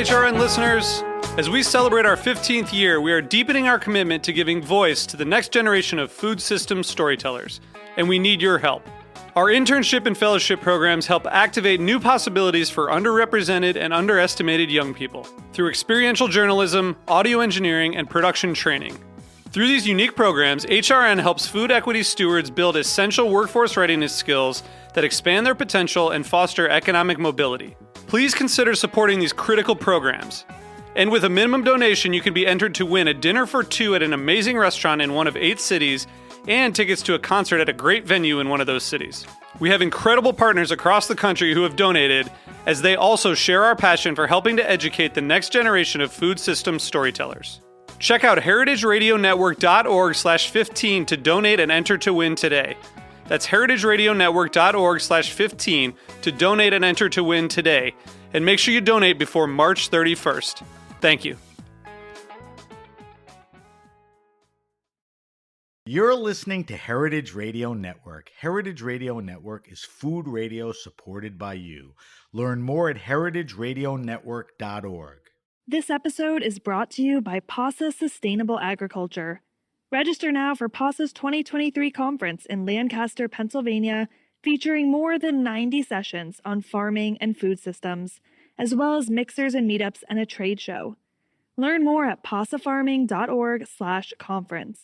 HRN listeners. As we celebrate our 15th year, we are deepening our commitment to giving voice to the next generation of food systems storytellers, and we need your help. Our internship and fellowship programs help activate new possibilities for underrepresented and underestimated young people through experiential journalism, audio engineering, and production training. Through these unique programs, HRN helps food equity stewards build essential workforce readiness skills that expand their potential and foster economic mobility. Please consider supporting these critical programs. And with a minimum donation, you can be entered to win a dinner for two at an amazing restaurant in one of 8 cities and tickets to a concert at a great venue in one of those cities. We have incredible partners across the country who have donated, as they also share our passion for helping to educate the next generation of food systems storytellers. Check out heritageradionetwork.org/15 to donate and enter to win today. That's heritageradionetwork.org/15 to donate and enter to win today. And make sure you donate before March 31st. Thank you. You're listening to Heritage Radio Network. Heritage Radio Network is food radio supported by you. Learn more at heritageradionetwork.org. This episode is brought to you by PASA Sustainable Agriculture. Register now for PASA's 2023 conference in Lancaster, Pennsylvania, featuring more than 90 sessions on farming and food systems, as well as mixers and meetups and a trade show. Learn more at pasafarming.org/conference.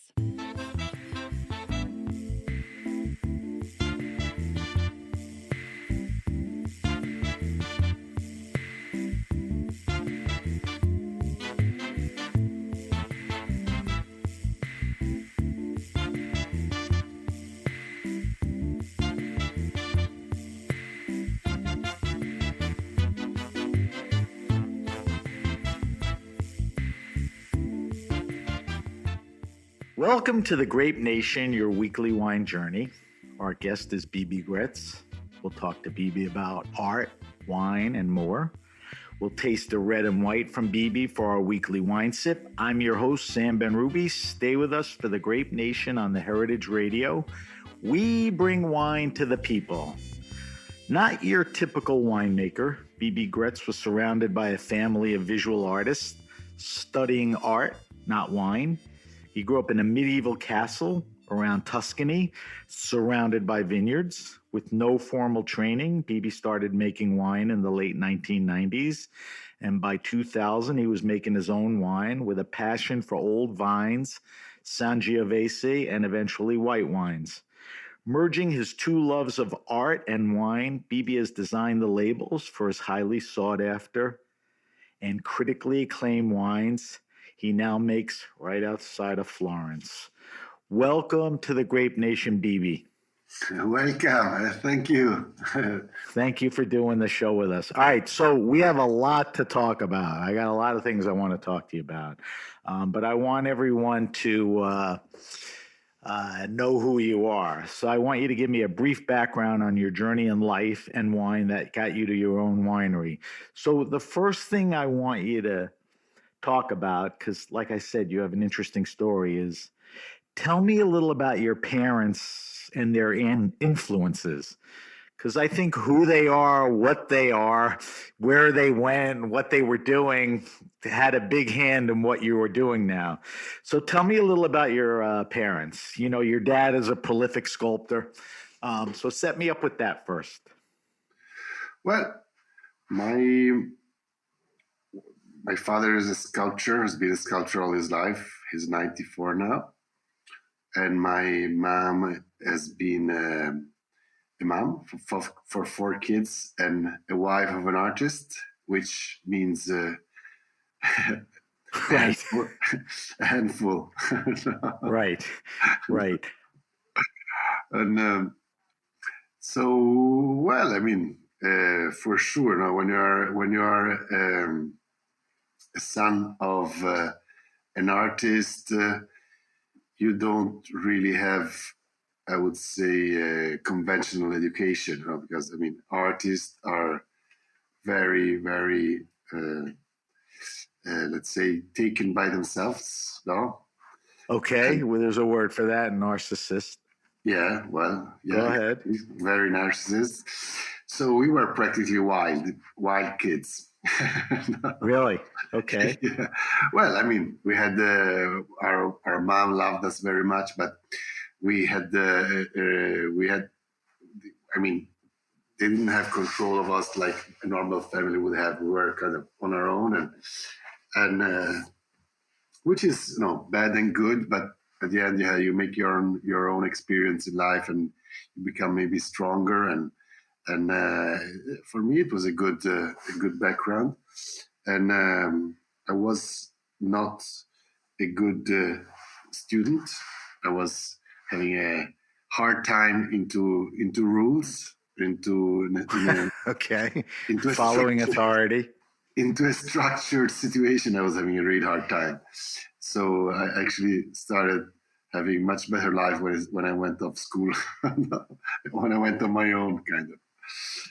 Welcome to the Grape Nation, your weekly wine journey. Our guest is Bibi Graetz. We'll talk to Bibi about art, wine, and more. We'll taste the red and white from Bibi for our weekly wine sip. I'm your host, Sam Ben-Ruby. Stay with us for the Grape Nation on the Heritage Radio. We bring wine to the people. Not your typical winemaker, Bibi Graetz was surrounded by a family of visual artists studying art, not wine. He grew up in a medieval castle around Tuscany, surrounded by vineyards. With no formal training, Bibi started making wine in the late 1990s. And by 2000, he was making his own wine with a passion for old vines, Sangiovese, and eventually white wines. Merging his two loves of art and wine, Bibi has designed the labels for his highly sought after and critically acclaimed wines he now makes right outside of Florence. Welcome to the Grape Nation, Bibi. Welcome. Thank you. Thank you for doing the show with us. All right, so we have a lot to talk about. I got a lot of things I want to talk to you about, but I want everyone to know who you are. So I want you to give me a brief background on your journey in life and wine that got you to your own winery. So the first thing I want you to talk about, because like I said, you have an interesting story, is tell me a little about your parents and their influences. Because I think who they are, what they are, where they went, what they were doing, had a big hand in what you were doing now. So tell me a little about your parents. You know, your dad is a prolific sculptor. So set me up with that first. Well, my father is a sculptor, has been a sculptor all his life. He's 94 now. And my mom has been a mom for 4 kids and a wife of an artist, which means handful. Right. And so, well, I mean, for sure, no, when you are a son of an artist, you don't really have, I would say, conventional education, you know, because I mean, artists are very, very, let's say, taken by themselves. No. Okay, well, there's a word for that, narcissist. Yeah, well, yeah. Go ahead. Very narcissist. So we were practically wild kids. No. Really? Okay. Yeah. Well, I mean, we had our mom loved us very much, but we had. I mean, they didn't have control of us like a normal family would have. We were kind of on our own, and which is bad and good, but at the end, yeah, you make your own experience in life, and you become maybe stronger. And for me, it was a good background, and I was not a good student. I was having a hard time into rules, Okay. into a Following authority. into a structured situation. I was having a really hard time. So I actually started having much better life when I went off school, when I went on my own, kind of.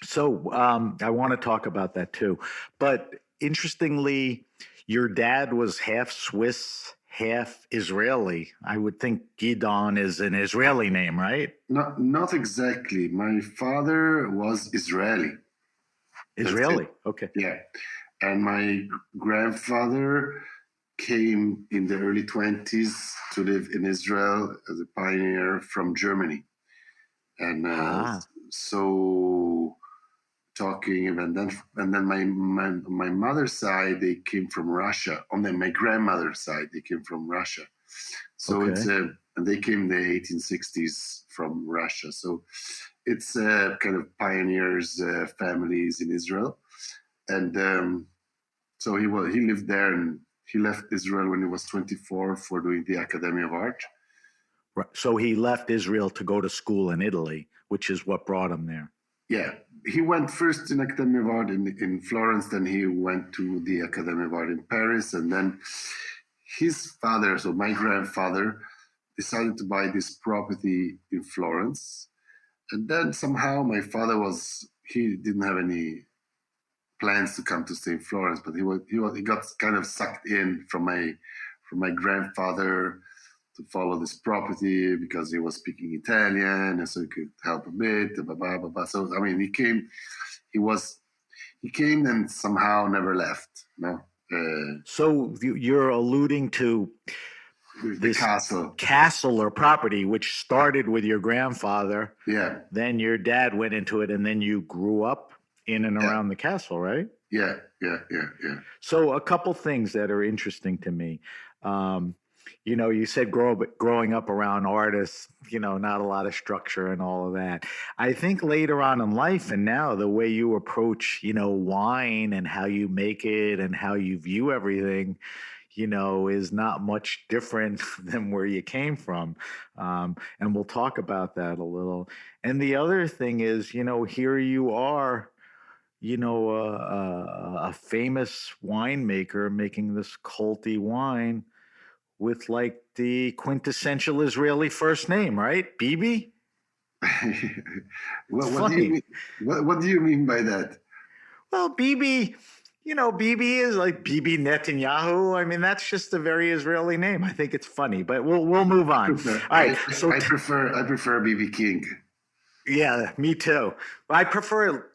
So I want to talk about that too. But interestingly, your dad was half Swiss, half Israeli. I would think Gidon is an Israeli name, right? Not exactly. My father was Israeli. Israeli. Okay. Yeah. And my grandfather came in the early 20s to live in Israel as a pioneer from Germany. And so talking, and then my mother's side, they came from Russia. On my grandmother's side, they came from Russia. So Okay. it's and they came in the 1860s from Russia. So it's kind of pioneers families in Israel, and so he lived there, and he left Israel when he was 24 for doing the Academy of Art. Right. So he left Israel to go to school in Italy, which is what brought him there. Yeah, he went first in Academy of Art in Florence, then he went to the Academy of Art in Paris, and then his father, so my grandfather, decided to buy this property in Florence. And then somehow my father he didn't have any plans to come to stay in Florence, but he got kind of sucked in from my grandfather to follow this property because he was speaking Italian, and so he could help a bit. Blah, blah, blah, blah. So I mean, he came and somehow never left. No. So you're alluding to The this castle or property, which started with your grandfather. Yeah. Then your dad went into it, and then you grew up in and around the castle, right? Yeah. So a couple things that are interesting to me. You said growing up around artists, not a lot of structure and all of that. I think later on in life and now the way you approach, wine and how you make it and how you view everything, is not much different than where you came from. And we'll talk about that a little. And the other thing is, here you are, a famous winemaker making this culty wine with like the quintessential Israeli first name, right? Bibi? What do you mean? What do you mean by that? Well, Bibi, Bibi is like Bibi Netanyahu. I mean, that's just a very Israeli name. I think it's funny, but we'll move on. All right. So I prefer BB King. Yeah, me too. I prefer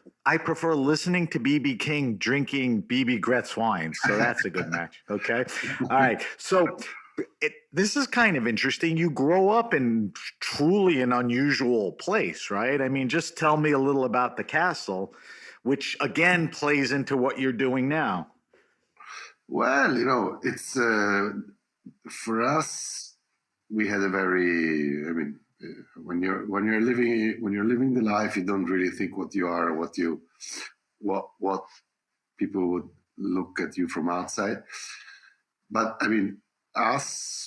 listening to BB King drinking Bibi Graetz wine. So that's a good match. Okay. All right. So this is kind of interesting. You grow up in truly an unusual place, right? I mean, just tell me a little about the castle, which again plays into what you're doing now. Well, it's for us. We had a very. I mean, when you're living the life, you don't really think what you are, what people would look at you from outside. But I mean,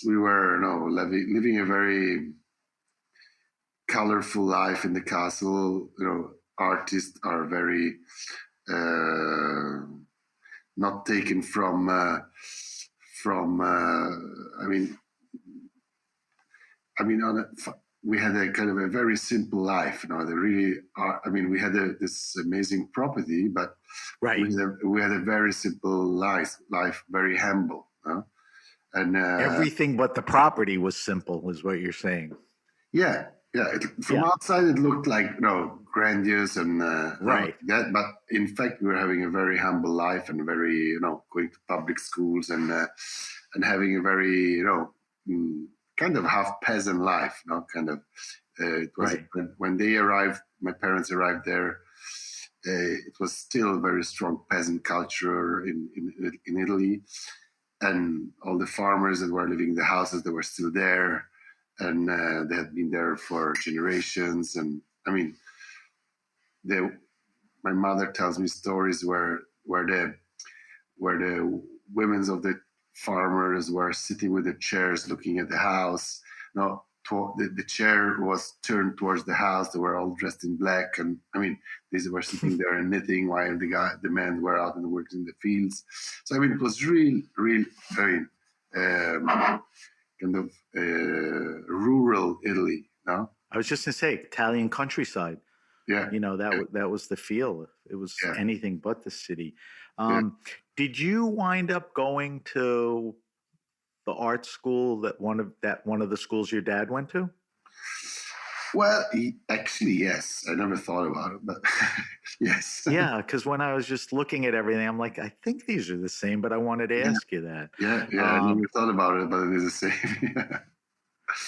we were living a very colorful life in the castle. Artists are very not taken from. We had a kind of a very simple life. They really are. I mean, we had this amazing property, but right. we had a very simple life, very humble. And everything but the property was simple, is what you're saying. Yeah, Yeah, from Yeah. outside it looked like grandiose and Right. that, but in fact we were having a very humble life and very going to public schools and having a very kind of half peasant life, kind of. It was Right. when they arrived, my parents arrived there. It was still a very strong peasant culture in Italy, and all the farmers that were living in the houses, they were still there, and they had been there for generations. And I mean, my mother tells me stories where the women of the farmers were sitting with the chairs looking at the house. No, the chair was turned towards the house. They were all dressed in black, and I mean, these were sitting there and knitting while the men were out and working in the fields. So I mean, it was real, very kind of rural Italy. No, I was just going to say Italian countryside. yeah, That was the feel. It was yeah. anything but the city. Yeah. Did you wind up going to the art school that one of the schools your dad went to? Well, actually, yes. I never thought about it, but yes. Yeah, because when I was just looking at everything, I'm like, I think these are the same, but I wanted to ask you that. Yeah. I never thought about it, but it is the same. Yeah.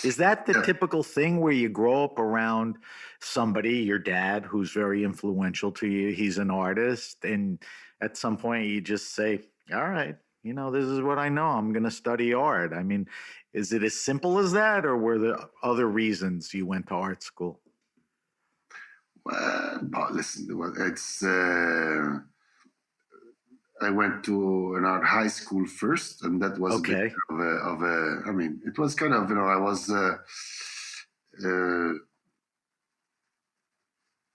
Is that the typical thing where you grow up around somebody, your dad, who's very influential to you? He's an artist, and at some point you just say, all right, this is what I know. I'm going to study art. I mean, is it as simple as that, or were there other reasons you went to art school? Well, but listen, it's. I went to an art high school first, and that was Okay. a bit of a. I mean, it was kind of I was. I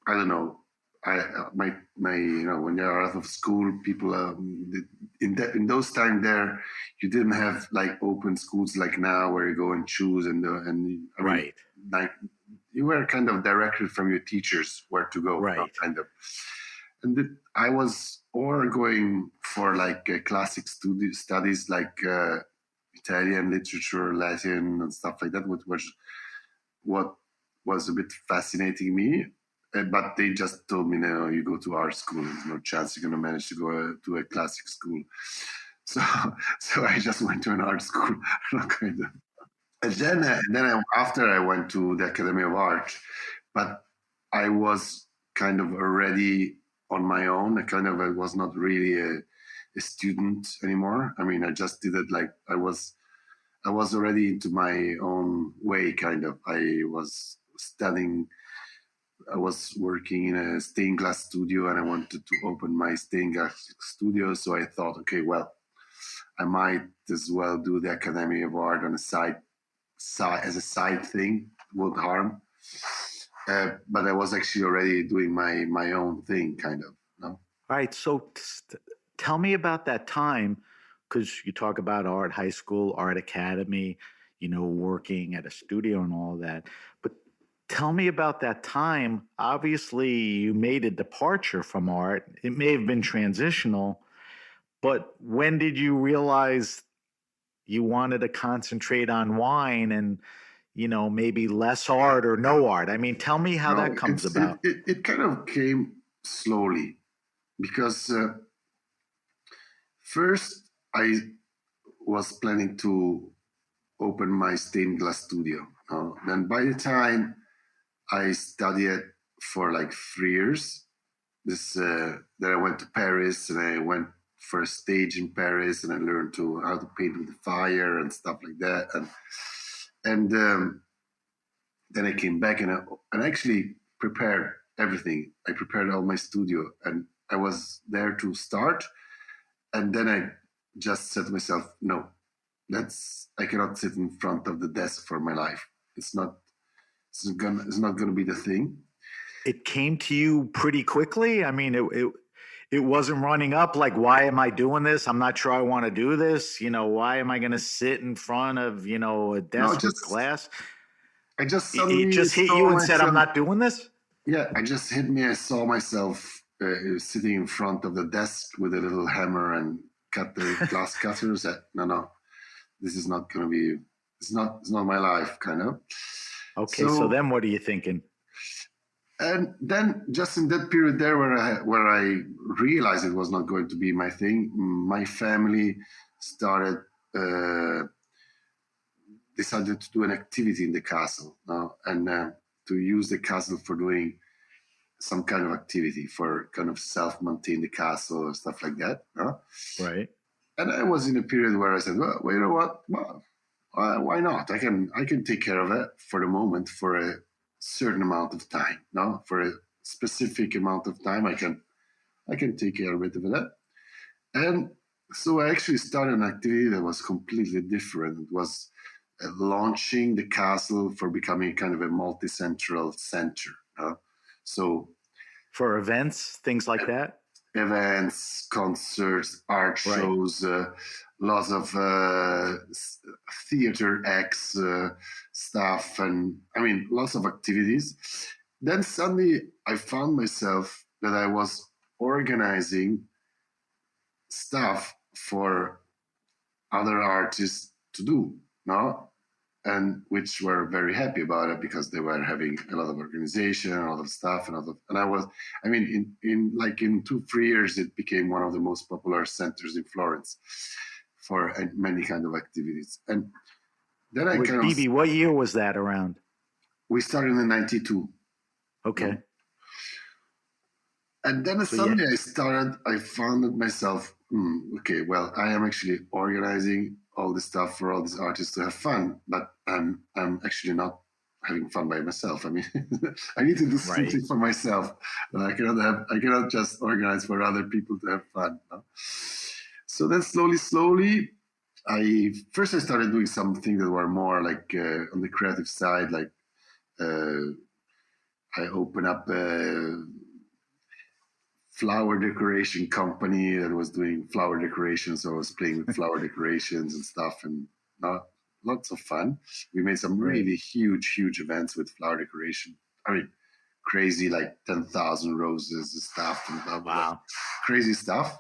don't know. My when you're out of school, people in those time there, you didn't have like open schools like now where you go and choose and I mean, Right. like you were kind of directed from your teachers where to go, Right. kind of. And I was or going for like classic studies like Italian literature, Latin, and stuff like that, which was what was a bit fascinating me. But they just told me, no, you go to art school. There's no chance you're going to manage to go to a classic school. So I just went to an art school, kind of. And then after I went to the Academy of Art, but I was kind of already on my own. I was not really a student anymore. I mean, I just did it like I was already into my own way, kind of. I was studying. I was working in a stained glass studio, and I wanted to open my stained glass studio. So I thought, okay, well, I might as well do the Academy of Art on a side as a side thing. Won't harm. But I was actually already doing my own thing, kind of. No? All right. So tell me about that time, because you talk about art high school, art academy, working at a studio and all that. But tell me about that time. Obviously, you made a departure from art. It may have been transitional, but when did you realize you wanted to concentrate on wine and, maybe less art or no art? I mean, tell me how that comes about. It kind of came slowly because first I was planning to open my stained glass studio. Then by the time I studied for like 3 years, then I went to Paris and I went for a stage in Paris and I learned how to paint with fire and stuff like that. And then I came back and I actually prepared everything. I prepared all my studio and I was there to start. And then I just said to myself, no, I cannot sit in front of the desk for my life. It's not gonna be the thing. It came to you pretty quickly. I mean, it wasn't running up like, why am I doing this? I'm not sure I want to do this. Why am I going to sit in front of, a desk with glass? I just suddenly it just hit you and said, I'm not doing this? Yeah, I just hit me. I saw myself sitting in front of the desk with a little hammer and cut the glass cutters. No, this is not going to be, it's not my life, kind of. Okay, so then what are you thinking? And then just in that period there where I realized it was not going to be my thing, my family started decided to do an activity in the castle, and to use the castle for doing some kind of activity, for kind of self-maintain the castle or stuff like that. Right. And I was in a period where I said, well, you know what? Well, why not? I can take care of it for the moment, for a certain amount of time. No, for a specific amount of time, I can take care of it. And so I actually started an activity that was completely different. It was launching the castle for becoming kind of a multi-central center. So for events, things like that? Events, concerts, art shows, lots of theater acts, stuff, and I mean, lots of activities. Then suddenly I found myself that I was organizing stuff for other artists to do, no? And which were very happy about it because they were having a lot of organization, a lot of stuff, and I was, I mean, in 2-3 years, it became one of the most popular centers in Florence for many kind of activities. And then I kind Bibi, what year was that around? We started in 92. Okay. And then suddenly I found myself, okay, well, I am actually organizing all this stuff for all these artists to have fun, but I'm actually not having fun by myself. I mean, I need to do something for myself. I cannot just organize for other people to have fun. No? So then slowly, I started doing something that were more like on the creative side, like I opened up a flower decoration company that was doing flower decorations. So I was playing with flower decorations and stuff, and lots of fun. We made some really huge events with flower decoration. I mean, crazy, like 10,000 roses and stuff, and blah, blah, blah. Crazy stuff.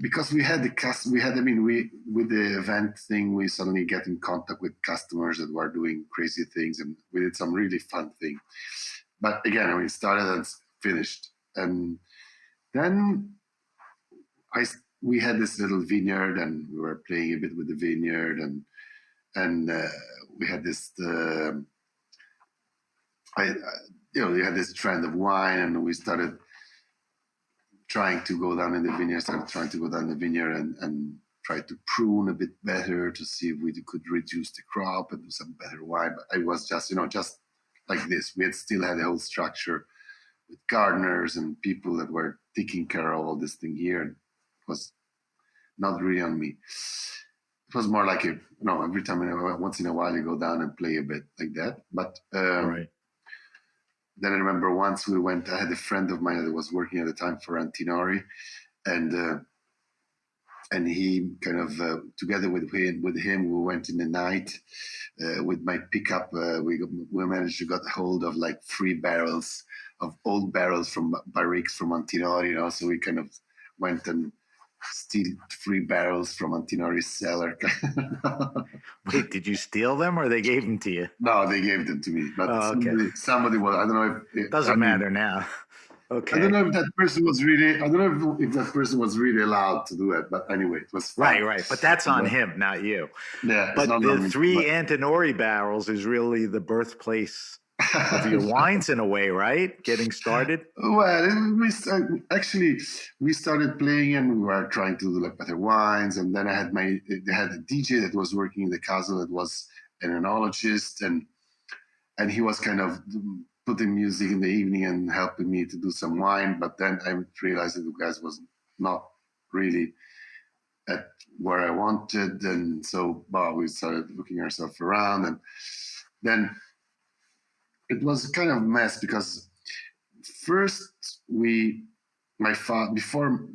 Because we had with the event thing, we suddenly get in contact with customers that were doing crazy things, and we did some really fun thing. But again, we started and finished. And then we had this little vineyard, and we were playing a bit with the vineyard, and we had this we had this trend of wine, and we started trying to go down in the vineyard, and try to prune a bit better to see if we could reduce the crop and do some better wine. But it was just just like this. We still had a whole structure with gardeners and people that were taking care of all this thing here. And it was not really on me. It was more like every time, once in a while, you go down and play a bit like that. But then I remember once we went, I had a friend of mine that was working at the time for Antinori, and he kind of, together with him, we went in the night with my pickup. We managed to get hold of like 3 barrels of old barrels from barriques from Antinori, so we kind of went and steal 3 barrels from Antinori's cellar. Wait, did you steal them or they gave them to you? No, they gave them to me. But somebody was, I don't know if... It doesn't matter now. Okay. I don't know if that person was really allowed to do it, but anyway, it was fun. Right. But that's on him, not you. Yeah. But the 3 Antinori barrels is really the birthplace of your wines in a way, right? Getting started? Well, we started playing, and we were trying to do like better wines. And then they had a DJ that was working in the castle that was an enologist, and he was kind of putting music in the evening and helping me to do some wine. But then I realized that the guys was not really at where I wanted. And so we started looking ourselves around, and then it was kind of a mess because first before,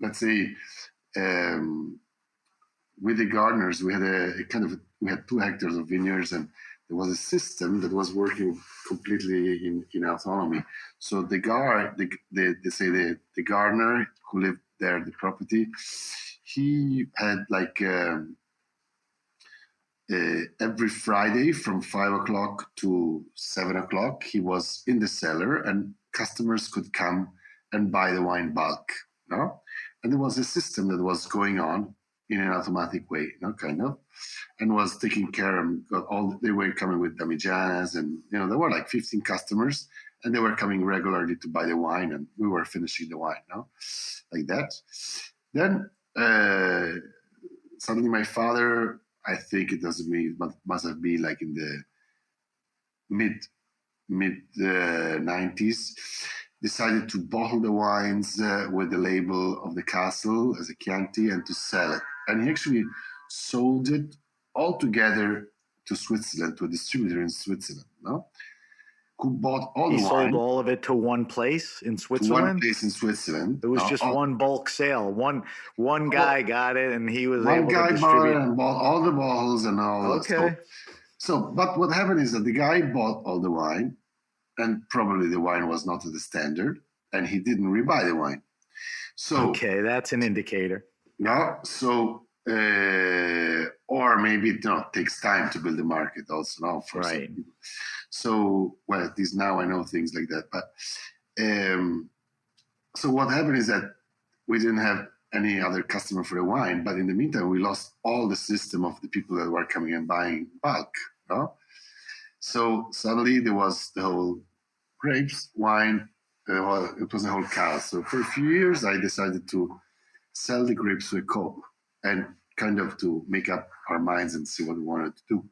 let's say, with the gardeners, we had 2 hectares of vineyards, and there was a system that was working completely in autonomy. So the gardener who lived there, the property, he had like every Friday from 5 o'clock to 7 o'clock, he was in the cellar, and customers could come and buy the wine bulk. No, and there was a system that was going on in an automatic way, kind of, and was taking care and they were coming with damigianas, and there were like 15 customers, and they were coming regularly to buy the wine, and we were finishing the wine, like that. Then suddenly my father, I think it must have been like in the mid 90s, decided to bottle the wines with the label of the castle as a Chianti and to sell it. And he actually sold it all together to Switzerland, to a distributor in Switzerland, who bought all the wine. He sold all of it to one place in To Switzerland? one place in Switzerland. It was just one bulk sale. One guy got it, and he was able to One guy distribute. bought it and bought all the bottles and all that stuff. So, but what happened is that the guy bought all the wine, and probably the wine was not to the standard, and he didn't rebuy the wine. So okay, that's an indicator. No, so or maybe it takes time to build the market also now for some Right. people. So well, at least now I know things like that. But so what happened is that we didn't have any other customer for the wine, but in the meantime we lost all the system of the people that were coming and buying bulk. So suddenly there was the whole grapes, wine. It was a whole chaos. So for a few years I decided to sell the grapes to a co-op and kind of to make up our minds and see what we wanted to do.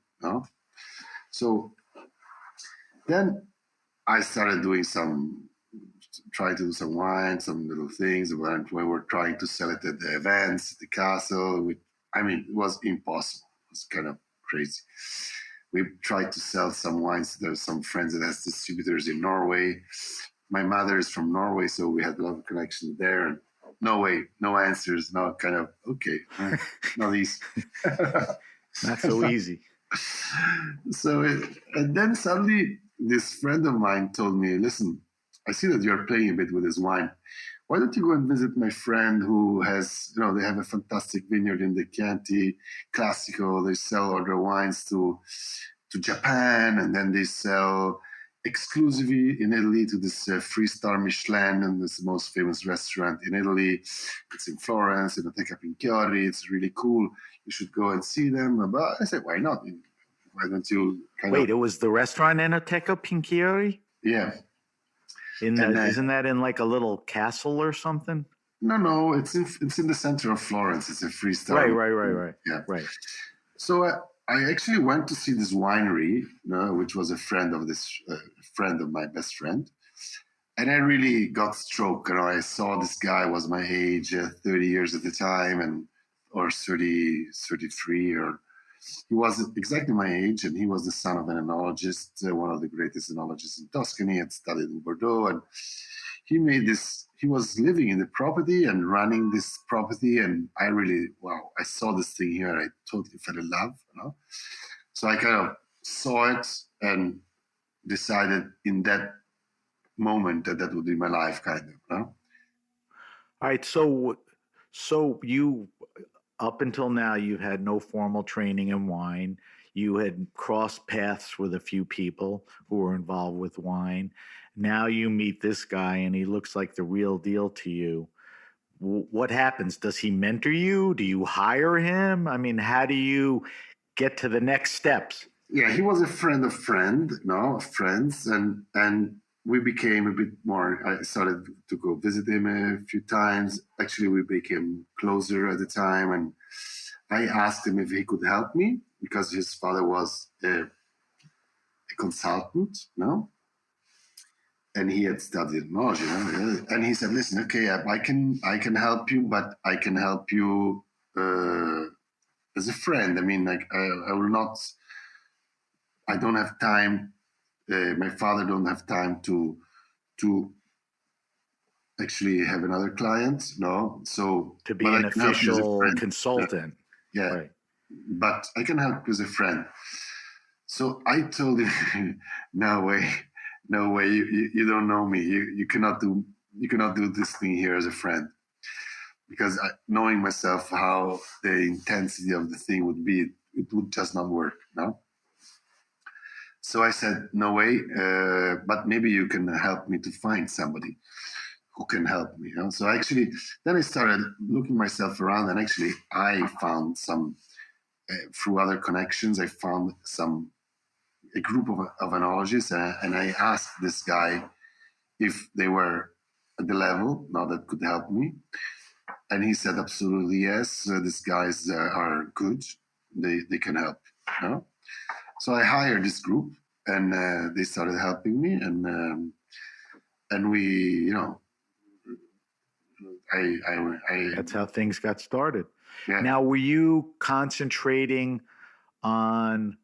So then I started trying to do some wine, some little things. We were trying to sell it at the events, at the castle. It was impossible. It was kind of crazy. We tried to sell some wines. There's some friends that has distributors in Norway. My mother is from Norway, so we had a lot of connections there. And no way, no answers, no kind of, okay, not easy. Not so easy. So, and then suddenly this friend of mine told me, listen, I see that you're playing a bit with this wine. Why don't you go and visit my friend who has, they have a fantastic vineyard in the Chianti Classico. They sell all their wines to Japan, and then they sell exclusively in Italy to this 3-star Michelin, and this most famous restaurant in Italy. It's in Florence, in Enoteca Pinchiori. It's really cool. You should go and see them. But I said, why not? Why don't you Wait, it was the restaurant Enoteca Pinchiori? Yeah. Isn't that in like a little castle or something? No, it's in the center of Florence. It's a 3-star. Right. Yeah. Right. So I actually went to see this winery, which was a friend of my best friend. And I really got stroke. I saw this guy was my age, 30 years at the time, or 30, 33, or he was exactly my age, and he was the son of an enologist, one of the greatest enologists in Tuscany, had studied in Bordeaux, and he was living in the property and running this property, and I saw this thing here, I totally fell in love, So I kind of saw it and decided in that moment that would be my life, kind of, All right, so you, up until now, you've had no formal training in wine. You had crossed paths with a few people who were involved with wine. Now you meet this guy, and he looks like the real deal to you. What happens? Does he mentor you? Do you hire him? How do you get to the next steps? Yeah, he was a friend of friends, and we became a bit more. I started to go visit him a few times. Actually, we became closer at the time, and I asked him if he could help me because his father was a consultant, and he had studied knowledge, And he said, "Listen, okay, I can help you, but I can help you as a friend. I will not. I don't have time. My father don't have time to actually have another client, no. So to be an official consultant, yeah. Right. But I can help you as a friend." So I told him, "No way, you don't know me. You cannot do this thing here as a friend, because knowing myself how the intensity of the thing would be, it would just not work. No. So I said, no way, but maybe you can help me to find somebody who can help me. So actually, then I started looking myself around, and actually I found some, through other connections, I found a group of enologists, and I asked this guy if they were at the level now that could help me. And he said, absolutely yes, these guys are good. They can help. So I hired this group, and they started helping me, and we, I That's how things got started. yeah. Now, were you concentrating on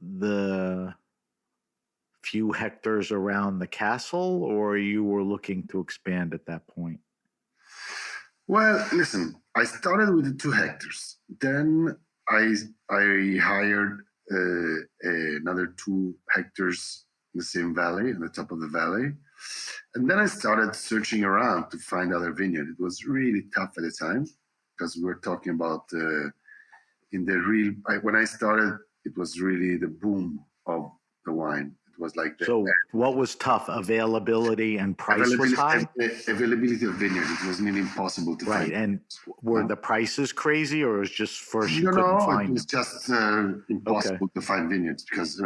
the few hectares around the castle, or you were looking to expand at that point? Well, listen, I started with the 2 hectares. Then I hired another 2 hectares in the same valley, on the top of the valley. And then I started searching around to find other vineyard. It was really tough at the time, because we were talking about when I started, it was really the boom of the wine. It was like So what was tough? Availability and price was high? Availability of vineyard. It was nearly impossible to find. Right. And were the prices crazy, or was just first you No, couldn't find it was them? just impossible to find vineyards, because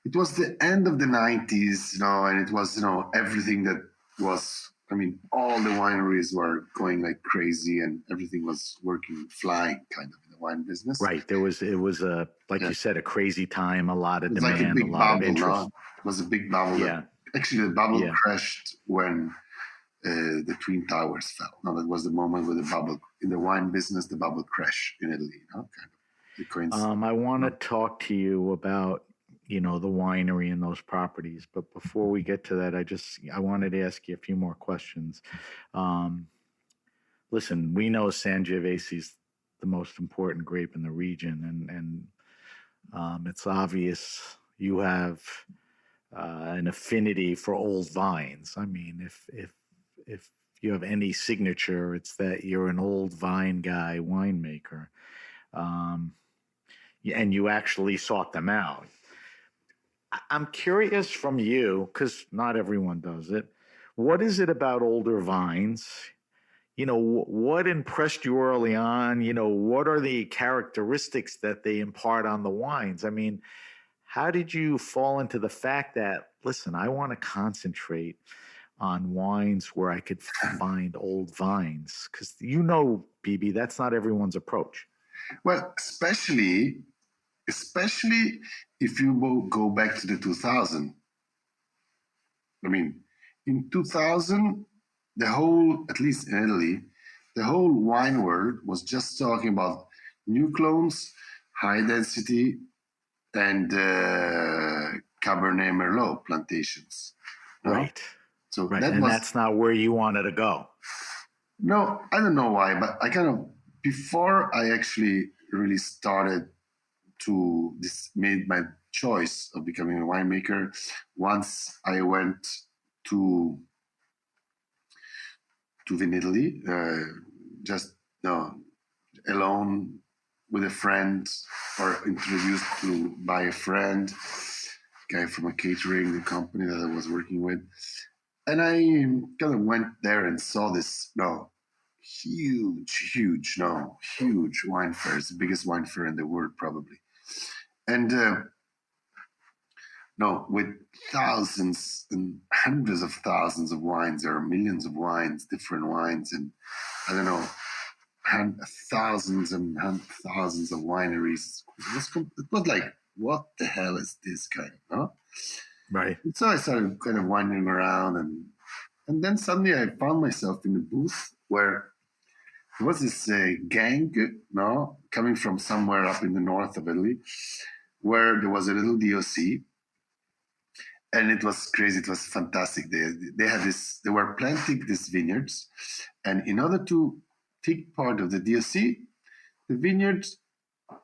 it was the end of the 90s, and it was everything that was. I mean, all the wineries were going like crazy, and everything was flying kind of in the wine business. Right. It was you said, a crazy time, a lot of demand, like a big lot bubble, of interest. It was a big bubble. Yeah. Actually, the bubble crashed when the Twin Towers fell. Now, that was the moment where the bubble, in the wine business, the bubble crashed in Italy. Kind of the coincidence. I want to talk to you about the winery and those properties. But before we get to that, I wanted to ask you a few more questions. Listen, we know Sangiovese is the most important grape in the region, and it's obvious you have an affinity for old vines. I mean, if you have any signature, it's that you're an old vine guy, winemaker, and you actually sought them out. I'm curious from you, because not everyone does it. What is it about older vines? What impressed you early on? What are the characteristics that they impart on the wines? I mean, how did you fall into the fact that, listen, I want to concentrate on wines where I could find old vines? Because Bibi, that's not everyone's approach. Well, especially if you go back to the 2000. I mean, in 2000, the whole, at least in Italy, the whole wine world was just talking about new clones, high density, and Cabernet Merlot plantations. Right. So that's not where you wanted to go. No, I don't know why, but before I actually really started made my choice of becoming a winemaker, once I went to Italy, just alone with a friend, or introduced by a friend, guy from a catering company that I was working with, and I kind of went there and saw this huge wine fair. It's the biggest wine fair in the world, probably. And with thousands and hundreds of thousands of wines, there are millions of wines, different wines, and I don't know, thousands and thousands of wineries. It was like, what the hell is this kind of, no? Right. And so I started kind of wandering around, and then suddenly I found myself in a booth where there was this gang, coming from somewhere up in the north of Italy, where there was a little DOC, and it was crazy. It was fantastic. They had this. They were planting these vineyards, and in order to take part of the DOC, the vineyards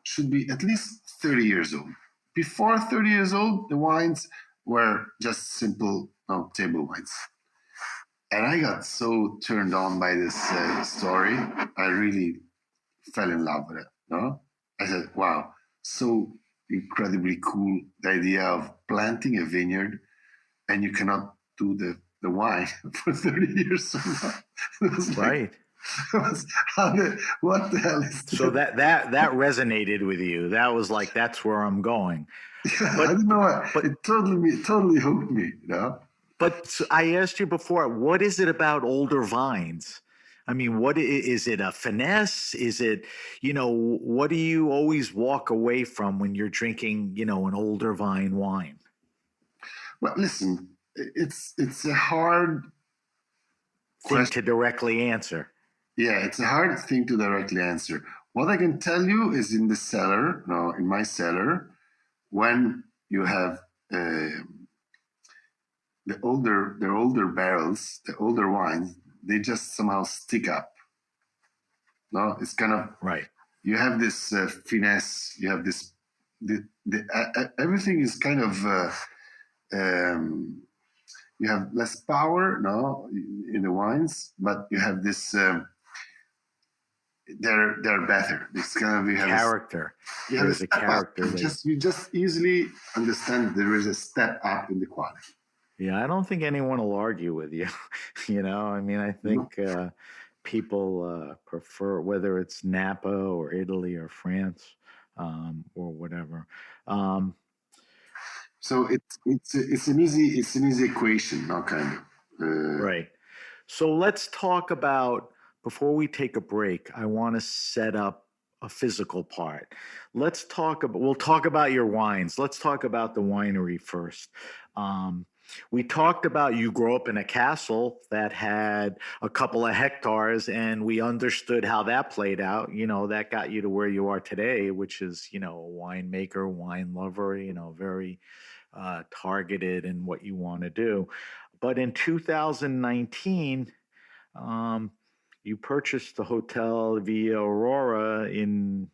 should be at least 30 years old. Before 30 years old, the wines were just simple table wines. And I got so turned on by this story, I really fell in love with it. I said, wow, so incredibly cool, the idea of planting a vineyard and you cannot do the wine for 30 years from now. It was like, Right. what the hell is this? So that resonated with you. That was like, that's where I'm going. Yeah, I don't know why. It totally hooked me, you know? But I asked you before, what is it about older vines? I mean, what is it, a finesse? Is it, what do you always walk away from when you're drinking, an older vine wine? Well, listen, it's a hard thing to directly answer. Yeah, it's a hard thing to directly answer. What I can tell you is in my cellar, when you have the older barrels, the older wines, they just somehow stick up. No, it's kind of right. You have this finesse. You have this. Everything is kind of. You have less power, in the wines, but you have this. They're better. It's kind of character. There's a character. You just easily understand there is a step up in the quality. Yeah, I don't think anyone will argue with you. I mean, I think people prefer, whether it's Napa or Italy or France or whatever. So it's an easy equation, kind of. Right. So let's talk about, before we take a break, I want to set up a physical part. We'll talk about your wines. Let's talk about the winery first. We talked about you grew up in a castle that had a couple of hectares, and we understood how that played out. That got you to where you are today, which is, a winemaker, wine lover, very targeted in what you want to do. But in 2019, you purchased the Hotel Via Aurora in,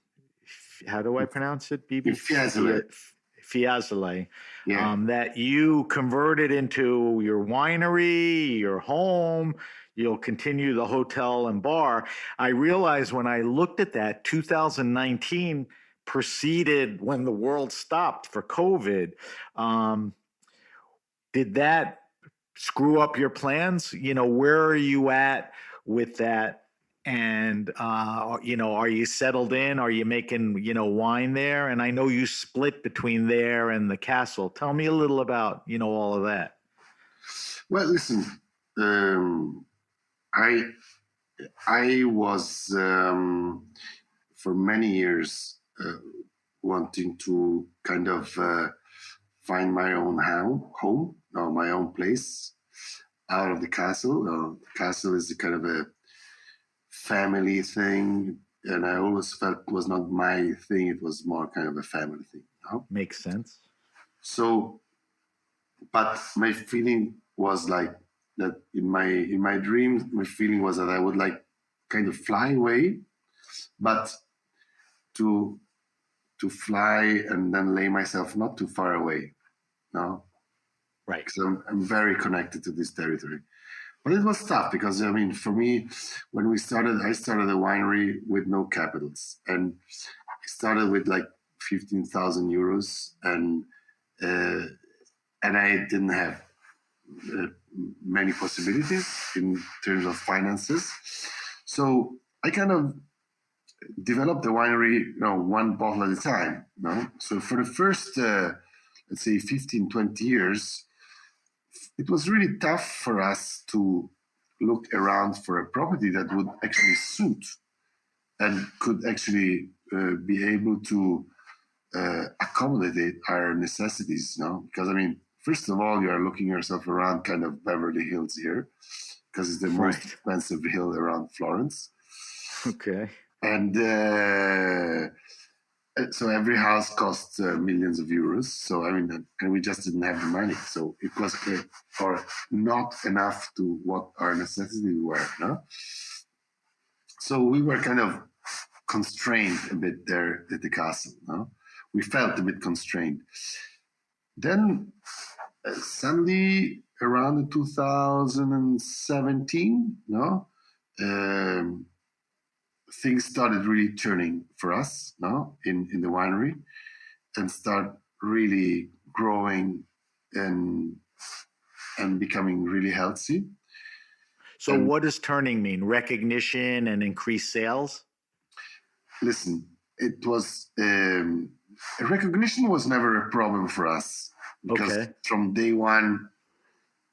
how do I pronounce it, Bibi? Fiesole. Yeah. That you converted into your winery, your home. You'll continue the hotel and bar. I realized when I looked at that, 2019 preceded when the world stopped for COVID. Did that screw up your plans? Where are you at with that? And, are you settled in? Are you making, wine there? And I know you split between there and the castle. Tell me a little about, all of that. Well, listen, I was, for many years, wanting to kind of find my own home, my own place out of the castle. The castle is a kind of a family thing, and I always felt it was not my thing. It was more kind of a family thing. Makes sense. So, but my feeling was like that in my dreams. My feeling was that I would like kind of fly away, but to fly and then lay myself not too far away. No, right? Because I'm very connected to this territory. But it was tough because, for me, when I started a winery with no capitals. And I started with like 15,000 euros and I didn't have many possibilities in terms of finances. So I kind of developed the winery, one bottle at a time. So for the first, let's say 15, 20 years, it was really tough for us to look around for a property that would actually suit and could actually be able to accommodate our necessities. Because first of all, you are looking yourself around kind of Beverly Hills here, because it's the most expensive hill around Florence. Okay. And so every house costs millions of euros. So and we just didn't have the money. So it was or not enough to what our necessities were. No? So we were kind of constrained a bit there at the castle. No? We felt a bit constrained. Then suddenly around 2017, things started really turning for us now in the winery, and start really growing and becoming really healthy. So what does turning mean? Recognition and increased sales? Listen, it was recognition was never a problem for us, because from day one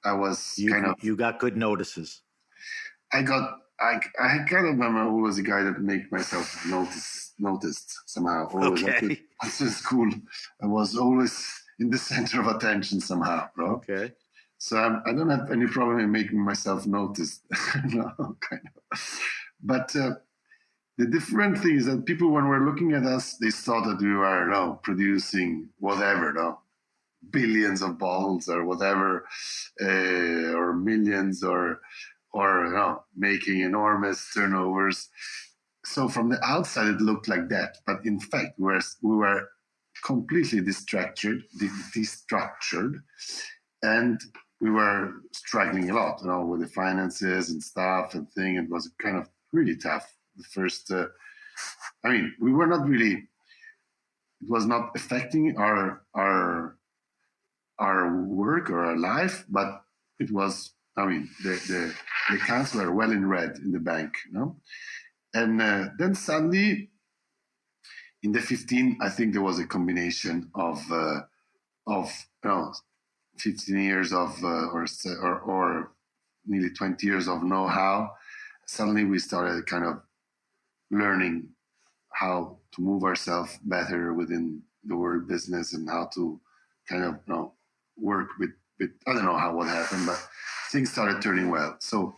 I was you got good notices. I kind of am always a guy that make myself noticed somehow. Always. Okay. After school, I was always in the center of attention somehow, bro. Okay. So I don't have any problem in making myself noticed. No, kind of. But the different thing is that people, when were looking at us, they thought that we were producing whatever, billions of bottles or whatever, or millions, or making enormous turnovers. So from the outside, it looked like that. But in fact, we were completely destructured, and we were struggling a lot, with the finances and stuff and thing. It was kind of really tough. The first, we were not really. It was not affecting our work or our life, but it was. The accounts were well in red in the bank, and then suddenly, in the 15, I think there was a combination of 15 years of or nearly 20 years of know-how. Suddenly, we started kind of learning how to move ourselves better within the world business, and how to kind of work with I don't know what happened, but things started turning well. So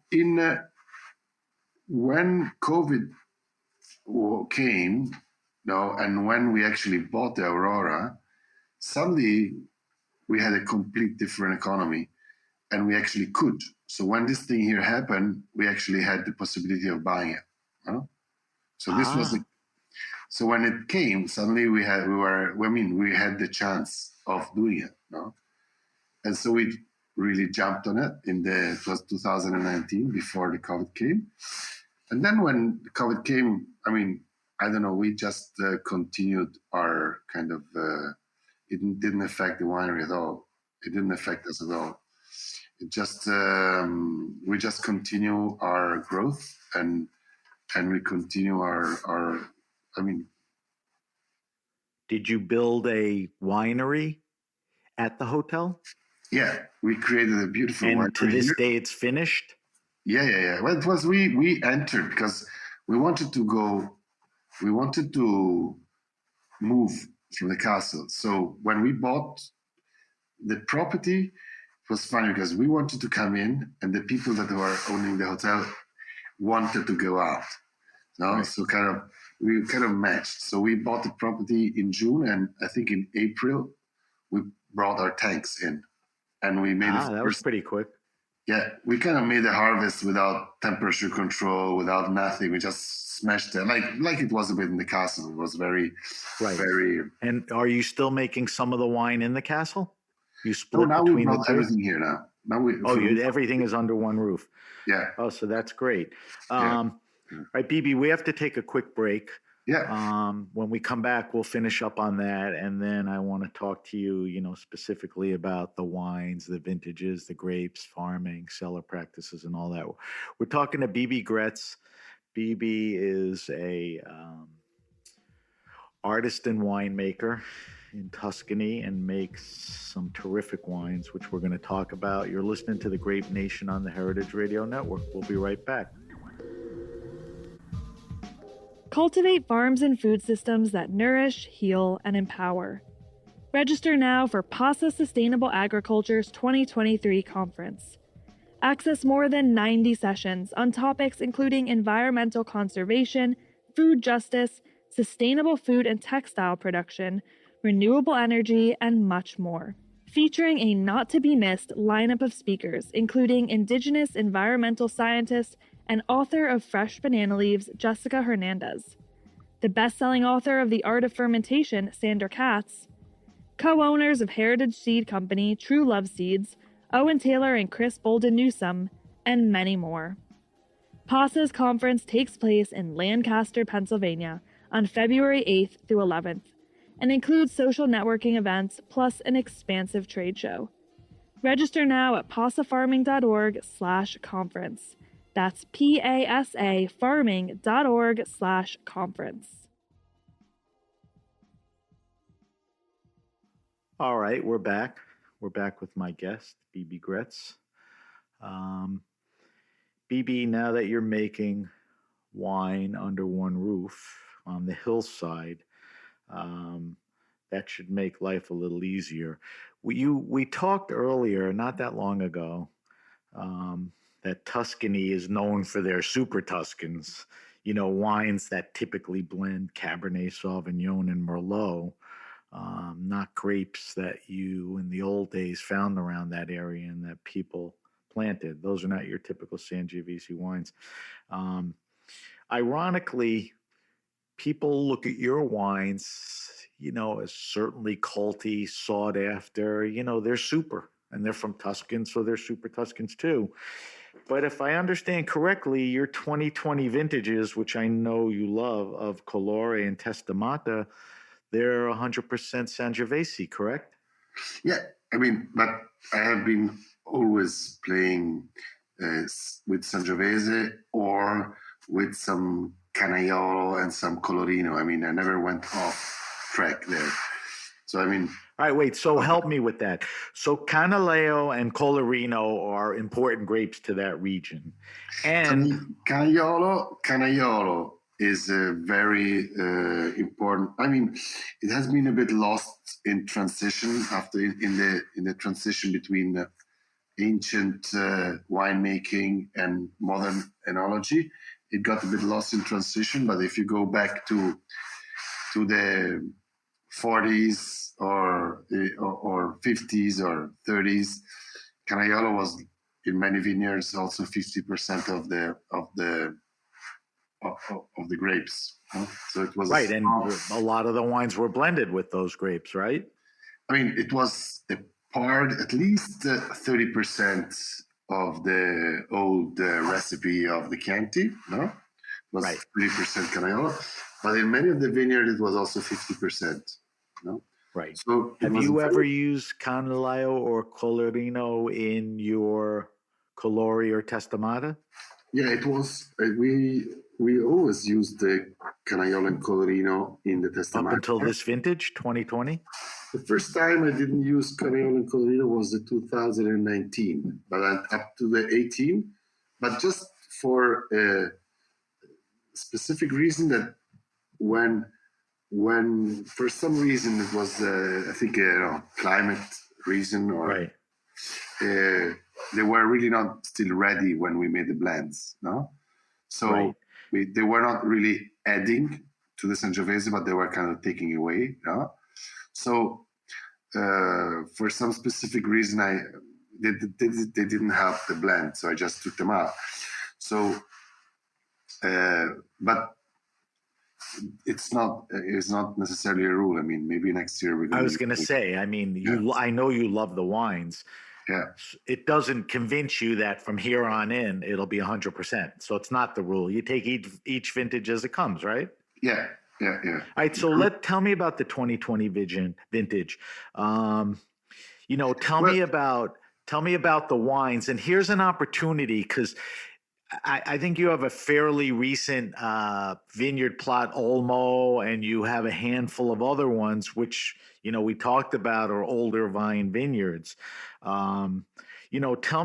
in when COVID came, and when we actually bought the Aurora, suddenly we had a complete different economy, and we actually could. So when this thing here happened, we actually had the possibility of buying it. So this was so when it came, suddenly we had the chance of doing it. And so we really jumped on it. It was 2019, before the COVID came. And then when the COVID came, I don't know, we just continued our kind of, it didn't affect the winery at all. It didn't affect us at all. It just, we just continue our growth, and we continue our. Did you build a winery at the hotel? Yeah, we created a beautiful winery. And to this day, it's finished? Yeah. Well, it was, we entered because we wanted to move from the castle. So when we bought the property, it was funny because we wanted to come in, and the people that were owning the hotel wanted to go out. Right. So we kind of matched. So we bought the property in June, and I think in April we brought our tanks in, and we made that was pretty quick. Yeah, we kind of made the harvest without temperature control, without nothing. We just smashed it like it was a bit in the castle. It was very. And are you still making some of the wine in the castle? You split now between we the two? Everything here now. Everything is under one roof. Yeah. Oh, so that's great. All right, Bibi, we have to take a quick break. Yeah. When we come back, we'll finish up on that, and then I want to talk to you, specifically about the wines, the vintages, the grapes, farming, cellar practices, and all that. We're talking to Bibi Graetz. Bibi is a artist and winemaker in Tuscany, and makes some terrific wines, which we're going to talk about. You're listening to The Grape Nation on the Heritage Radio Network. We'll be right back. Cultivate farms and food systems that nourish, heal, and empower. Register now for PASA Sustainable Agriculture's 2023 conference. Access more than 90 sessions on topics including environmental conservation, food justice, sustainable food and textile production, renewable energy, and much more. Featuring a not-to-be-missed lineup of speakers, including Indigenous environmental scientist and author of Fresh Banana Leaves, Jessica Hernandez, the best-selling author of The Art of Fermentation, Sandra Katz, co-owners of heritage seed company True Love Seeds, Owen Taylor and Chris Bolden Newsome, and many more. PASA's conference takes place in Lancaster, Pennsylvania on February 8th through 11th and includes social networking events plus an expansive trade show. Register now at pasafarming.org/conference. That's PASA farming.org/conference. All right, we're back. We're back with my guest, Bibi Graetz. Bibi, now that you're making wine under one roof on the hillside, that should make life a little easier. We talked earlier, not that long ago, that Tuscany is known for their super Tuscans, wines that typically blend Cabernet Sauvignon and Merlot, not grapes that you in the old days found around that area and that people planted. Those are not your typical Sangiovese wines. Ironically, people look at your wines, as certainly culty, sought after. They're super, and they're from Tuscans, so they're super Tuscans too. But if I understand correctly, your 2020 vintages, which I know you love, of Colore and Testamata, they're 100% Sangiovese, correct? Yeah, but I have been always playing with Sangiovese or with some Canaiolo and some Colorino. I never went off track there. So, All right, wait, so help me with that. So Canaiolo and Colorino are important grapes to that region. And Canaiolo is very important. It has been a bit lost in transition after in the transition between ancient winemaking and modern enology. It got a bit lost in transition, but if you go back to the 40s or 50s or 30s, Canaiolo was in many vineyards also 50% of the grapes. So it was right, and a lot of the wines were blended with those grapes, right? It was a part, at least 30% of the old recipe of the Chianti, no? It was right. 30% Canaiolo, but in many of the vineyards it was also 50%, no? Right. So have you ever used Canaiolo or Colorino in your Colore or Testamata? Yeah, it was. We always used the Canaiolo and Colorino in the Testamata. Up until this vintage, 2020? The first time I didn't use Canaiolo and Colorino was the 2019, but up to the 18. But just for a specific reason that when for some reason it was, I think, climate reason or right. They were really not still ready when we made the blends, no? So right. They were not really adding to the Sangiovese, but they were kind of taking away, no? So for some specific reason, they didn't help the blend, so I just took them out. So, but it's not necessarily a rule. Maybe next year we're going to... I was going to say, I know you love the wines. Yeah. It doesn't convince you that from here on in, it'll be 100%. So it's not the rule. You take each vintage as it comes, right? Yeah. All right. So tell me about the 2020 vintage. Tell me about the wines. And here's an opportunity, because I think you have a fairly recent vineyard plot, Olmo, and you have a handful of other ones, which, we talked about are older vine vineyards. Tell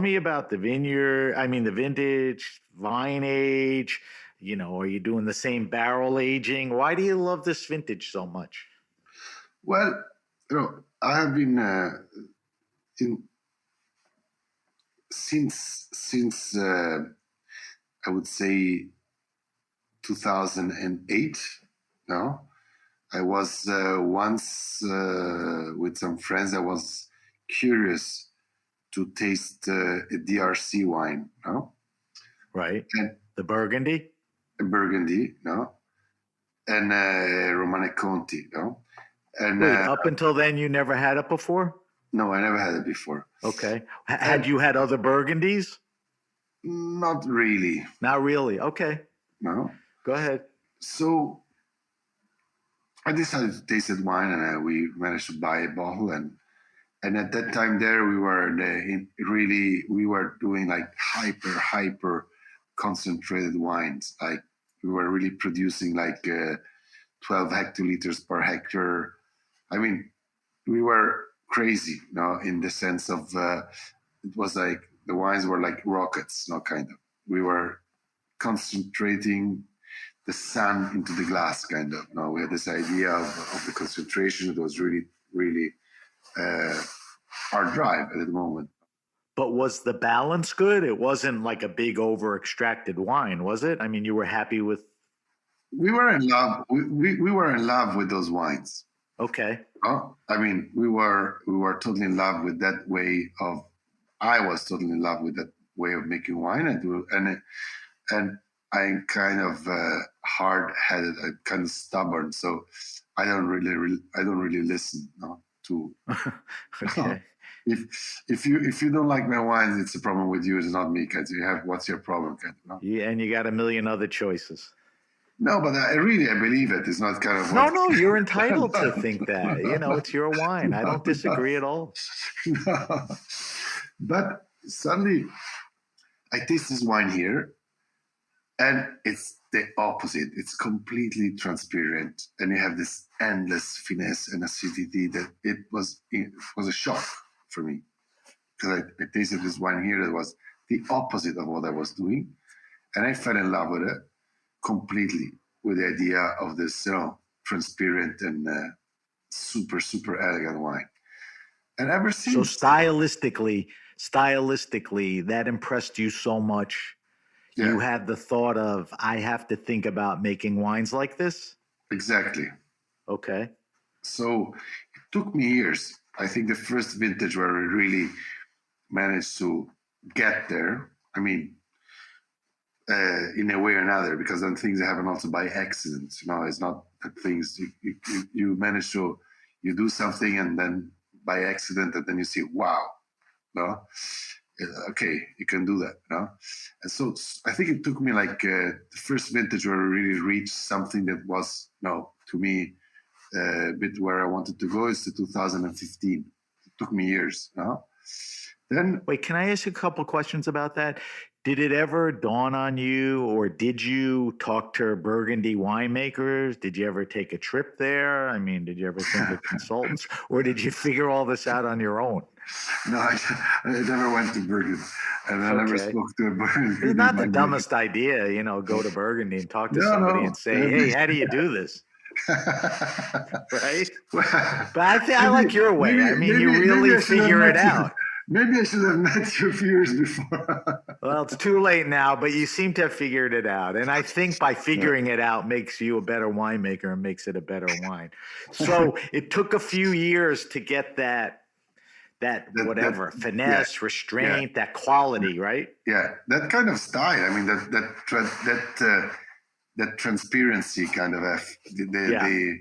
me about the the vintage, vine age. Are you doing the same barrel aging? Why do you love this vintage so much? Well, I have been since I would say 2008. No, I was once with some friends. I was curious to taste a DRC wine. No, right, and the Burgundy. Burgundy, no, and Romane Conti, no. And wait, up until then, you never had it before? No, I never had it before. Okay. Had you had other Burgundies? Not really, Not really. Okay, no. go ahead. So I decided to taste that wine, and we managed to buy a bottle. And at that time, there we were we were doing like hyper concentrated wines. Like we were really producing like 12 hectoliters per hectare. I mean, we were crazy, in the sense of it was like the wines were like rockets, kind of. We were concentrating the sun into the glass, kind of. We had this idea of the concentration. It was really, really our drive at the moment. But was the balance good? It wasn't like a big over extracted wine, was it? I mean, you were happy with. We were in love. We were in love with those wines. Okay. I mean, we were totally in love with that way of. I was totally in love with that way of making wine, and I'm kind of hard-headed, I'm kind of stubborn, so I don't really listen to. Okay. If you don't like my wines, it's a problem with you. It's not me. Because what's your problem? Yeah, and you got a million other choices. No, but I believe it. It's not kind of. No, you're entitled to think that. It's your wine. I don't disagree at all. No. But suddenly, I taste this wine here, and it's the opposite. It's completely transparent, and you have this endless finesse and acidity that it was a shock for me, because I tasted this wine here that was the opposite of what I was doing, and I fell in love with it completely, with the idea of this transparent and super, super elegant wine. And ever since, so stylistically, that impressed you so much. Yeah. You had the thought of, I have to think about making wines like this? Exactly. Okay. So it took me years. I think the first vintage where we really managed to get there, I mean, in a way or another, because then things happen also by accident. It's not that things, you manage to, you do something and then by accident, and then you see, wow, okay, you can do that, And so I think it took me like the first vintage where I really reached something that was, to me, a bit where I wanted to go is to 2015. It took me years, Then, wait, can I ask you a couple of questions about that? Did it ever dawn on you, or did you talk to Burgundy winemakers? Did you ever take a trip there? I mean, did you ever think of consultants, or did you figure all this out on your own? No, I never went to Burgundy, and I never spoke to a Burgundy. It's not the dumbest idea, go to Burgundy and talk to somebody and say, hey, how do you do this? Right? But I like your way. You really figure it out. Maybe I should have met you a few years before. Well, it's too late now, but you seem to have figured it out. And I think by figuring it out makes you a better winemaker and makes it a better wine. So it took a few years to get that finesse, restraint, that quality, right? Yeah, that kind of style. I mean, that transparency kind of the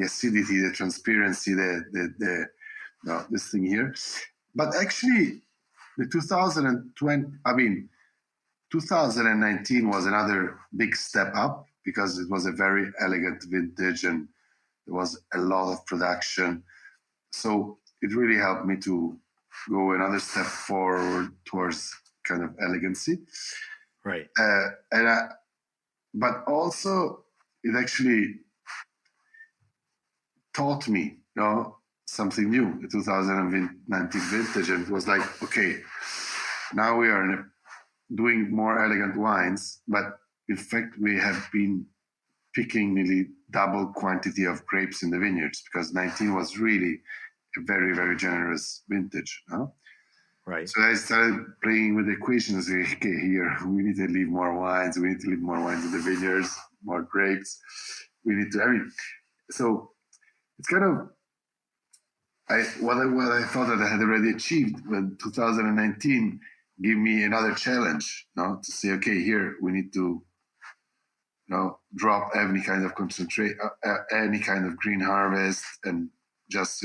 acidity, the transparency, this thing here. But actually, the 2019 was another big step up, because it was a very elegant vintage and there was a lot of production. So it really helped me to go another step forward towards kind of elegancy. Right. But also, it actually taught me, something new, the 2019 vintage, and it was like, okay, now we are doing more elegant wines, but in fact we have been picking nearly double quantity of grapes in the vineyards, because 19 was really a very, very generous vintage. Right. So I started playing with the equations. Okay, here we need to leave more wines. We need to leave more wines in the vineyards, more grapes. We need to. So it's kind of. What I thought that I had already achieved when 2019 gave me another challenge, to say, okay, here we need to, drop any kind of concentrate, any kind of green harvest, and just,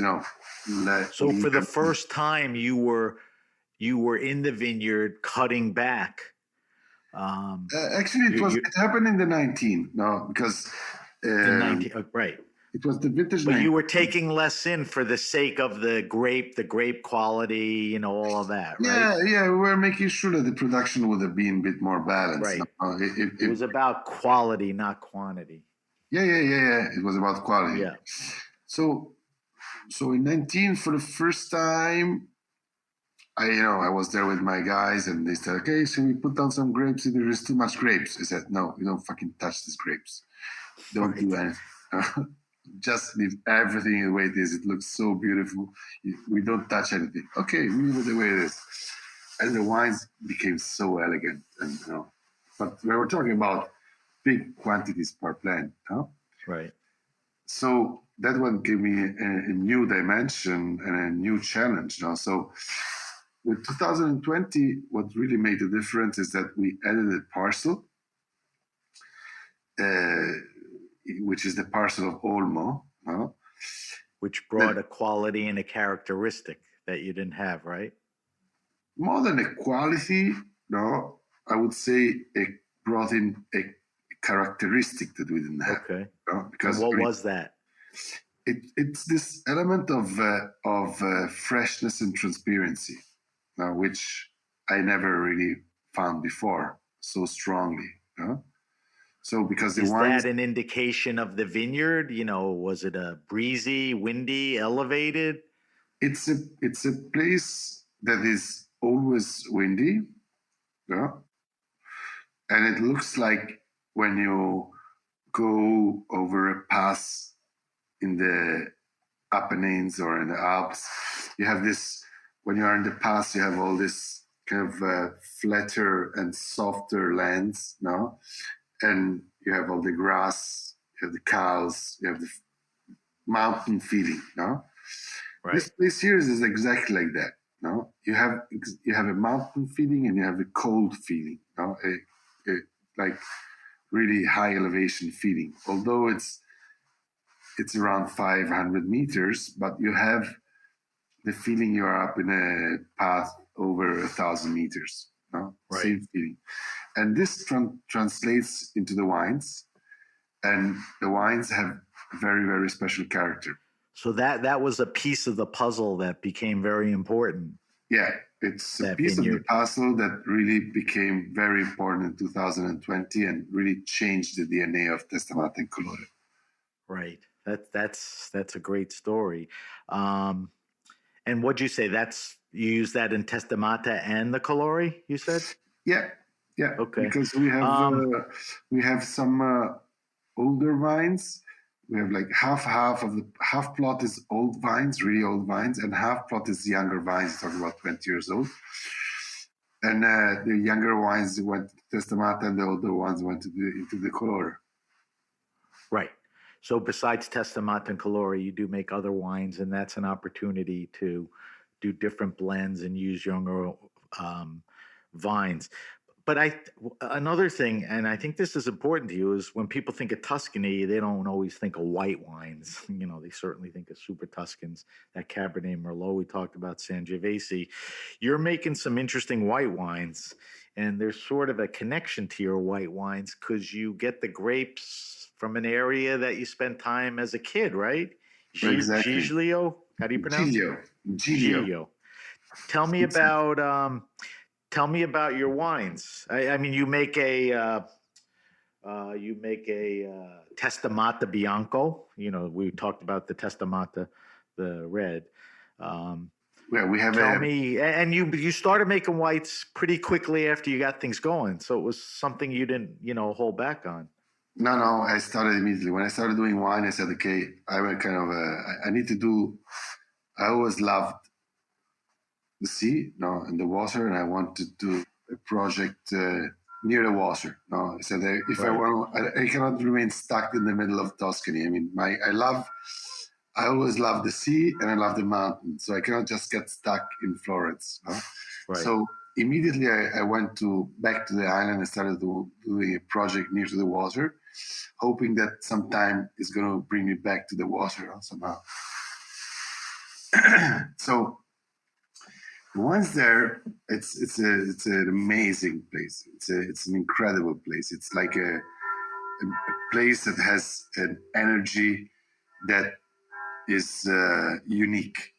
let. So for the first time, you were in the vineyard cutting back Actually, it happened in the 19. No, because the 19, right. It was the vintage. But you were taking less in for the sake of the grape quality, all of that, right? Yeah. We were making sure that the production would have been a bit more balanced. Right. It was about quality, not quantity. Yeah. It was about quality. Yeah. So in 19, for the first time, I was there with my guys, and they said, "Okay, so we put down some grapes. There is too much grapes." I said, "No, you don't fucking touch these grapes. Don't do anything." Just leave everything the way it is. It looks so beautiful. We don't touch anything. Okay, we leave it the way it is. And the wines became so elegant. And but we were talking about big quantities per plant. Right. So that one gave me a new dimension and a new challenge. So with 2020, what really made the difference is that we added a parcel, which is the parcel of Olmo, which brought a quality and a characteristic that you didn't have, right? More than a quality, I would say it brought in a characteristic that we didn't have. Okay. Because what was that? It's this element of freshness and transparency, which I never really found before so strongly. So because is that an indication of the vineyard? Was it a breezy, windy, elevated? It's a place that is always windy, and it looks like when you go over a pass in the Apennines or in the Alps, you have this. When you are in the pass, you have all this kind of flatter and softer lands, and you have all the grass, you have the cows, you have the mountain feeling, Right. This place here is exactly like that, You have a mountain feeling and you have a cold feeling, a like really high elevation feeling. Although it's around 500 meters, but you have the feeling you are up in a path over 1,000 meters, Right. Same feeling. And this translates into the wines, and the wines have very, very special character. So that was a piece of the puzzle that became very important. Yeah, it's a piece of the puzzle that really became very important in 2020 and really changed the DNA of Testamata and Colore. Right. That's a great story. And what'd you say? You use that in Testamata and the Colore, you said? Yeah. Okay. Because we have some older vines. We have like half of the half plot is old vines, really old vines, and half plot is younger vines, talking about 20 years old. And the younger wines went to Testamata, and the older ones went into the Colore. Right. So besides Testamata and Colore, you do make other wines, and that's an opportunity to do different blends and use younger vines. But another thing, and I think this is important to you, is when people think of Tuscany, they don't always think of white wines. They certainly think of Super Tuscans, that Cabernet Merlot we talked about, Sangiovese. You're making some interesting white wines, and there's sort of a connection to your white wines because you get the grapes from an area that you spent time as a kid, right? Exactly. Giglio? How do you pronounce it? Giglio. Tell me about your wines. I mean, you make a Testamata Bianco. We talked about the Testamata, the red. We have. Tell me, and you started making whites pretty quickly after you got things going. So it was something you didn't, hold back on. No, I started immediately. When I started doing wine, I said, okay, I need to do. I always loved the sea, and the water, and I want to do a project near the water. I said if I want, I cannot remain stuck in the middle of Tuscany. I mean, I always love the sea and I love the mountains, so I cannot just get stuck in Florence. Right. So immediately I went back to the island and started doing a project near to the water, hoping that sometime it's going to bring me back to the water somehow. So once there, it's an amazing place. It's an incredible place. It's like a place that has an energy that is unique.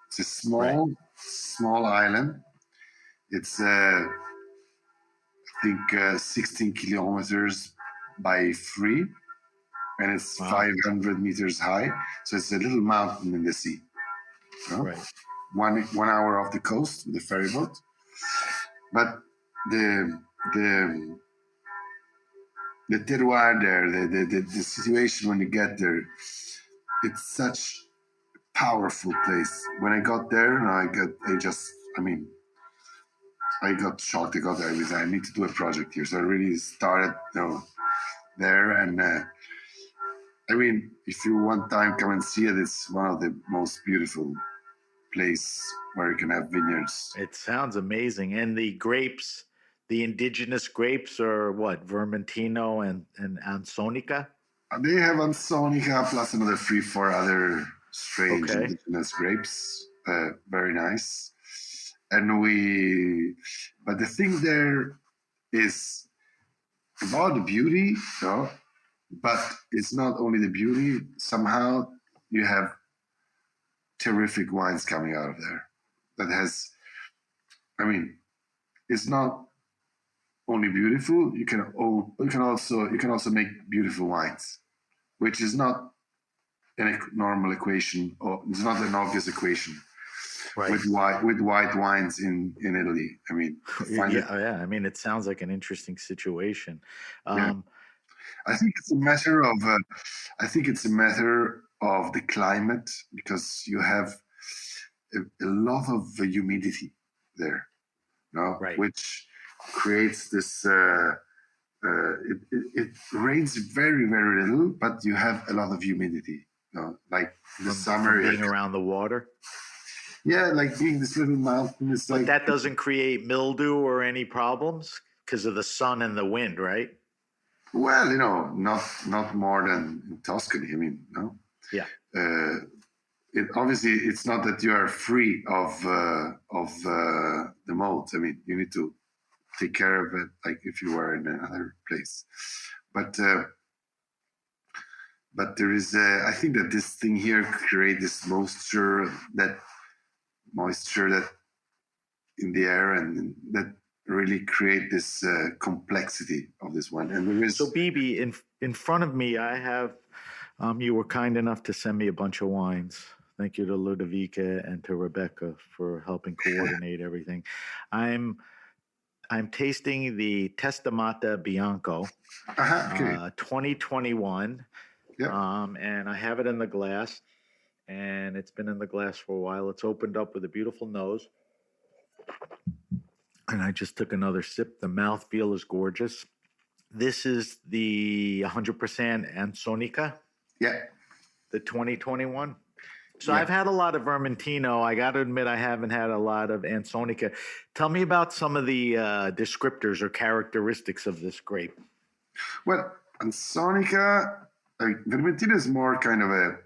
It's a small island. It's I think 16 kilometers by 3, and it's 500 meters high. So it's a little mountain in the sea. You know? Right. 1 hour off the coast with the ferry boat. But the terroir there, the situation when you get there, it's such a powerful place. When I got there, I got shocked. I got there. I need to do a project here. So I really started, there. And if you one time come and see it, it's one of the most beautiful place where you can have vineyards. It sounds amazing. And the grapes, the indigenous grapes are what? Vermentino and Ansonica? They have Ansonica plus another 3-4 other strange indigenous grapes. Very nice. But the thing there is about the beauty, but it's not only the beauty. Somehow you have terrific wines coming out of there. That has, it's not only beautiful. You can also make beautiful wines, which is not a normal equation, or it's not an obvious equation. Right. With white wines in Italy. It sounds like an interesting situation. I think it's a matter of the climate, because you have a lot of humidity there, which creates this. It rains very, very little, but you have a lot of humidity. Like in the summer, being around the water. Yeah, like being this little mountain. But that doesn't create mildew or any problems because of the sun and the wind, right? Well, not more than in Tuscany. Yeah. It's not that you are free of the mold. You need to take care of it like if you were in another place. But there is, I think that this thing here creates this moisture that in the air, and that really create this complexity of this one. And there is. So Bibi, in front of me, I have. You were kind enough to send me a bunch of wines. Thank you to Ludovica and to Rebecca for helping coordinate everything. I'm tasting the Testamata Bianco, 2021. Yeah. And I have it in the glass, and it's been in the glass for a while. It's opened up with a beautiful nose. And I just took another sip. The mouthfeel is gorgeous. This is the 100% Ansonica. Yeah. The 2021. So I've had a lot of Vermentino. I got to admit, I haven't had a lot of Ansonica. Tell me about some of the descriptors or characteristics of this grape. Well, Ansonica, Vermentino is more kind of a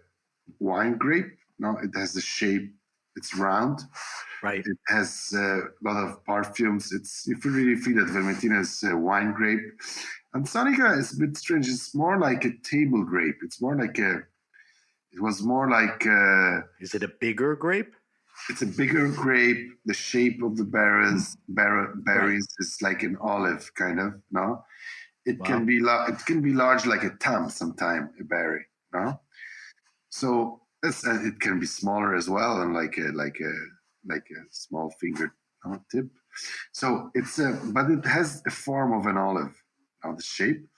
wine grape. No, it has the shape. It's round. Right. It has a lot of perfumes. You really feel that Vermentino is a wine grape. Ansonica is a bit strange. It's more like a table grape. It's more like Is it a bigger grape? It's a bigger grape. The shape of the berries is like an olive, kind of. No, it can be large like a thumb sometime, a berry. No, so it can be smaller as well, and like a small finger tip. So but it has a form of an olive. The shape.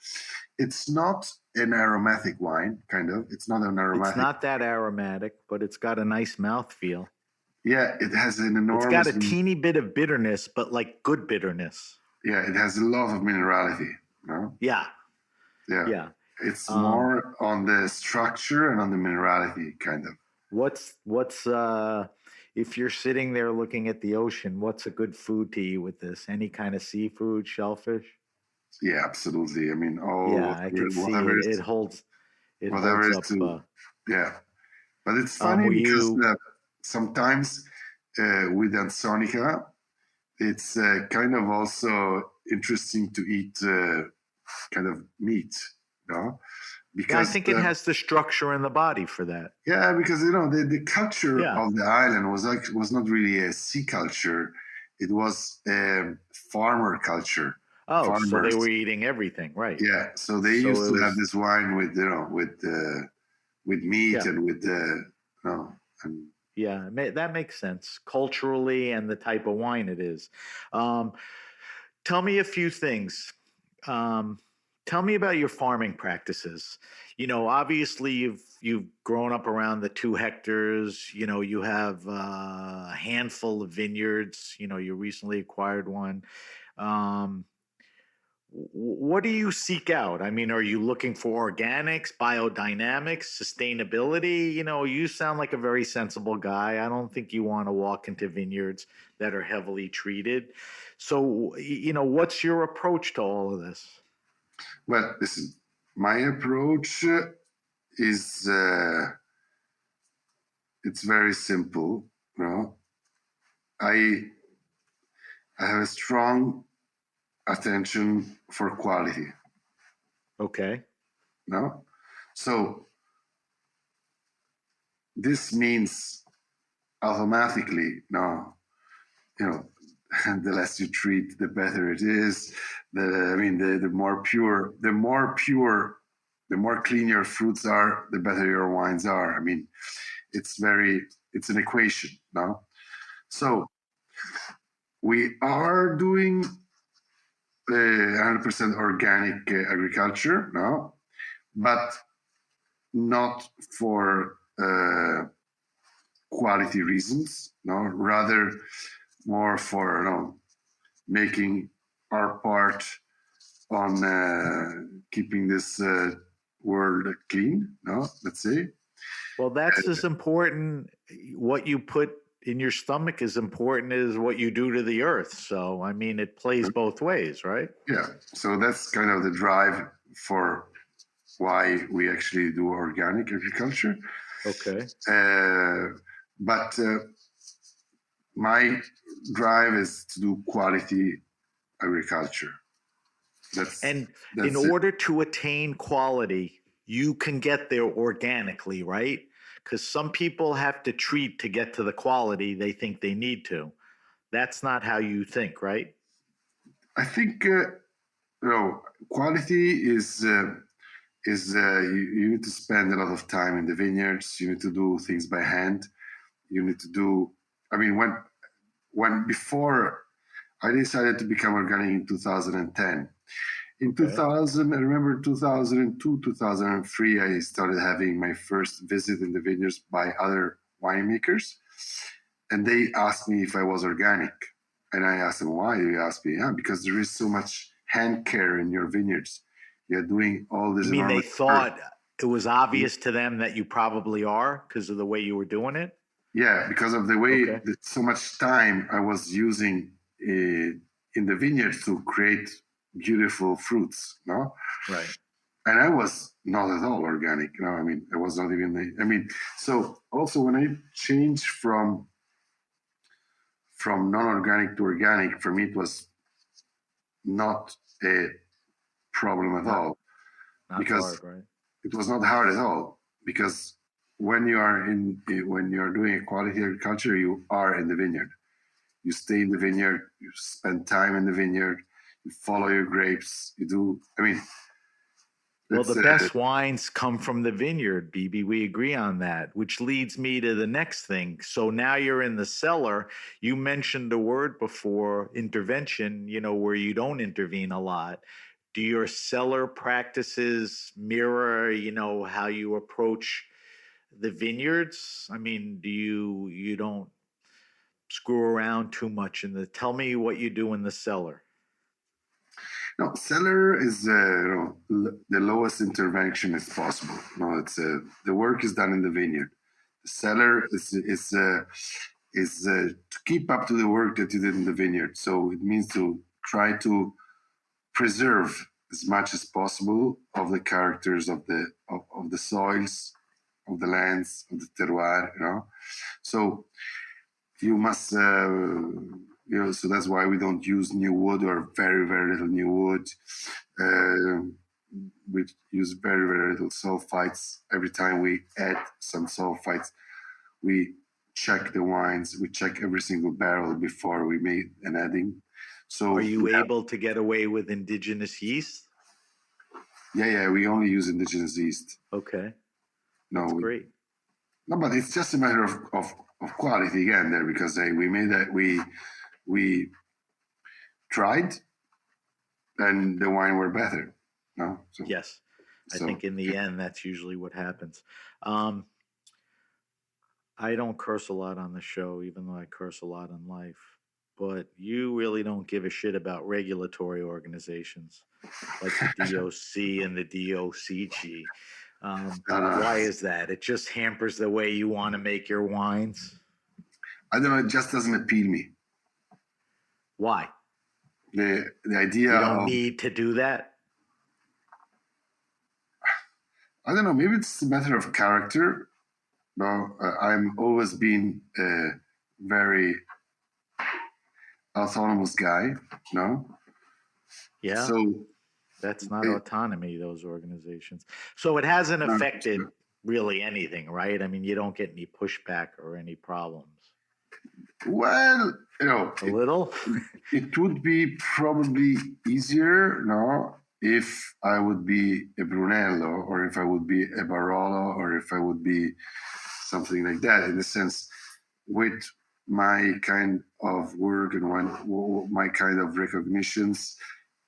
It's not an aromatic wine, kind of. It's not an aromatic. It's not that aromatic, but it's got a nice mouthfeel. Yeah, it has an enormous. It's got a teeny bit of bitterness, but like good bitterness. Yeah, it has a lot of minerality. No? Yeah. Yeah. It's more on the structure and on the minerality, kind of. What's if you're sitting there looking at the ocean, what's a good food to eat with this? Any kind of seafood, shellfish? Yeah, absolutely. I can see it. It holds up. Yeah, but it's funny because sometimes with Ansonica, it's kind of also interesting to eat kind of meat, no? Because Yeah, I think it has the structure in the body for that. Yeah, because the culture Yeah. of the island was not really a sea culture; it was a farmer culture. Oh, so they Farmers. were eating everything, right? Yeah, so they So used it to was- have this wine with meat Yeah. and with and Yeah, that makes sense culturally and the type of wine it is. Tell me a few things. Tell me about your farming practices. Obviously you've grown up around the 2 hectares. You have a handful of vineyards. You recently acquired one. Um, what do you seek out? I mean, are you looking for organics, biodynamics, sustainability? You sound like a very sensible guy. I don't think you want to walk into vineyards that are heavily treated. So, what's your approach to all of this? well, listen, my approach is it's very simple. I have a strong attention for quality. Okay. No, so this means automatically, the less you treat, the better it is. The more pure, the more clean your fruits are, the better your wines are. I mean, it's an equation, no? So we are doing 100% organic agriculture, no? But not for quality reasons, no? Rather more for making our part on keeping this world clean, no? Let's say. Well, that's as important. What you put in your stomach is important as what you do to the earth. So, I mean, it plays both ways, right? Yeah. So that's kind of the drive for why we actually do organic agriculture. Okay. But my drive is to do quality agriculture. In it. order to attain quality, you can get there organically, right? Because some people have to treat to get to the quality they think they need to. That's not how you think, right? I think quality is you need to spend a lot of time in the vineyards. You need to do things by hand. You need to do. I mean, when before I decided to become organic in 2010. In 2000, I remember 2002, 2003, I started having my first visit in the vineyards by other winemakers. And they asked me if I was organic. And I asked them, why do you ask me? Yeah, because there is so much hand care in your vineyards. You're doing all this. You mean they thought it was obvious to them that you probably are because of the way you were doing it? Yeah, because of the way so much time I was using in the vineyards to create beautiful fruits, no? Right. And I was not at all organic, I mean, I was not even so also when I changed from non-organic to organic, for me it was not a problem at all. Not because hard, right? It was not hard at all, because when you are doing a quality agriculture, you are in the vineyard. You stay in the vineyard, you spend time in the vineyard, you follow your grapes, you do, well, the best wines come from the vineyard, Bibi. We agree on that, which leads me to the next thing. So now you're in the cellar. You mentioned the word before, intervention, where you don't intervene a lot. Do your cellar practices mirror, how you approach the vineyards? I mean, do you don't screw around too much tell me what you do in the cellar. No, cellar is the lowest intervention is possible. No, it's the work is done in the vineyard. The cellar is to keep up to the work that you did in the vineyard. So it means to try to preserve as much as possible of the characters of the soils, of the lands, of the terroir. So you must, so that's why we don't use new wood or very, very little new wood. We use very, very little sulfites. Every time we add some sulfites, we check the wines. We check every single barrel before we make an adding. So are you able to get away with indigenous yeast? Yeah, we only use indigenous yeast. Okay. No, That's great. No, but it's just a matter of quality again there, because we made that we tried and the wine were better. No? So, yes. I think in the end, that's usually what happens. I don't curse a lot on the show, even though I curse a lot in life. But you really don't give a shit about regulatory organizations like the DOC and the DOCG. Why is that? It just hampers the way you want to make your wines? I don't know. It just doesn't appeal me. Why? The idea you don't need to do that? I don't know. Maybe it's a matter of character. No, I'm always been a very autonomous guy. No. Yeah. So that's not autonomy, those organizations. So it hasn't affected really anything, right? I mean, you don't get any pushback or any problems. Well, a little. It would be probably easier, no, if I would be a Brunello, or if I would be a Barolo, or if I would be something like that. In a sense, with my kind of work and my kind of recognitions,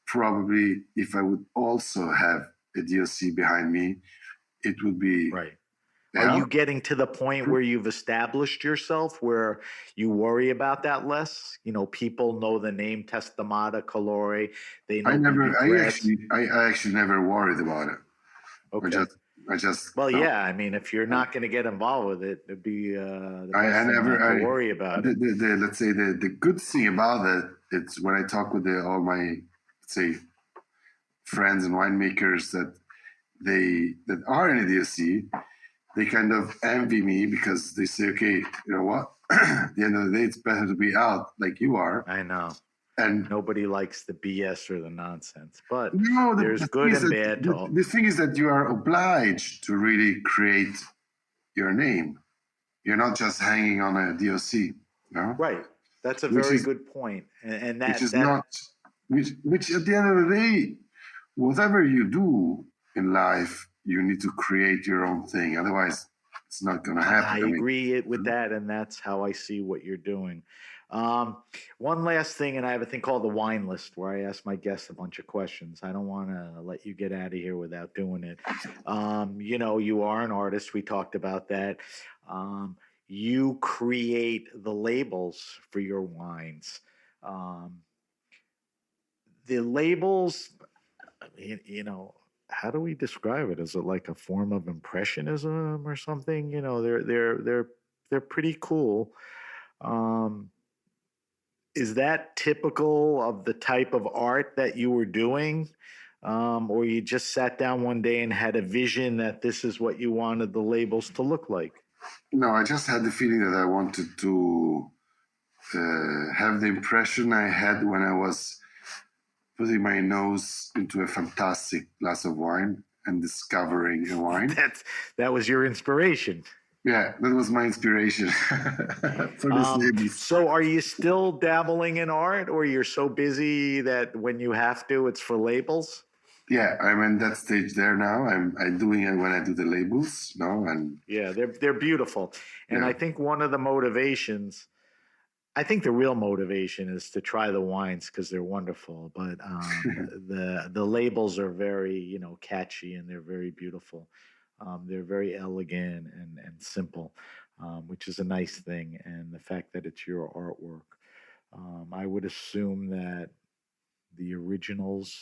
probably if I would also have a DOC behind me, it would be right. Are you getting to the point where you've established yourself, where you worry about that less? You know, people know the name Testamata Colore. They know. I actually never worried about it. Okay. I just. Well, yeah. I mean, if you're not going to get involved with it, it'd be the best thing not to worry about it. Let's say the good thing about it, it's when I talk with all my, let's say, friends and winemakers that are in a DSC, they kind of envy me because they say, okay, you know what? At the end of the day, it's better to be out like you are. I know. And nobody likes the BS or the nonsense, but there's good and bad. The thing is that you are obliged to really create your name. You're not just hanging on a DOC, no? Right. That's a very good point. And that which is not, which at the end of the day, whatever you do in life, you need to create your own thing. Otherwise, it's not going to happen. I agree with that, and that's how I see what you're doing. One last thing, and I have a thing called the wine list where I ask my guests a bunch of questions. I don't want to let you get out of here without doing it. You know, you are an artist. We talked about that. You create the labels for your wines. The labels, you know, how do we describe it? Is it like a form of impressionism or something? You know, they're pretty cool. Is that typical of the type of art that you were doing? Or you just sat down one day and had a vision that this is what you wanted the labels to look like? No, I just had the feeling that I wanted to have the impression I had when I was putting my nose into a fantastic glass of wine and discovering a wine. That was your inspiration. Yeah, that was my inspiration for this label. So are you still dabbling in art, or you're so busy that when you have to, it's for labels? Yeah, I'm in that stage there now. I'm doing it when I do the labels, and yeah, they're beautiful. And I think one of the motivations, I think the real motivation is to try the wines because they're wonderful. But the labels are very, you know, catchy, and they're very beautiful. They're very elegant and simple, which is a nice thing. And the fact that it's your artwork, I would assume that the originals,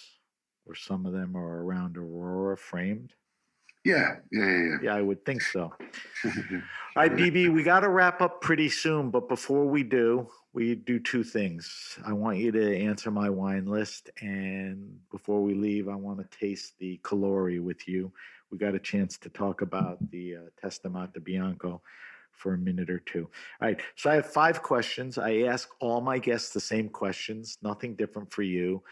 or some of them, are around Aurora framed. Yeah, I would think so. All right, Bibi, we got to wrap up pretty soon. But before we do two things. I want you to answer my wine list. And before we leave, I want to taste the Colore with you. We got a chance to talk about the Testamata Bianco for a minute or two. All right. So I have 5 questions. I ask all my guests the same questions, nothing different for you.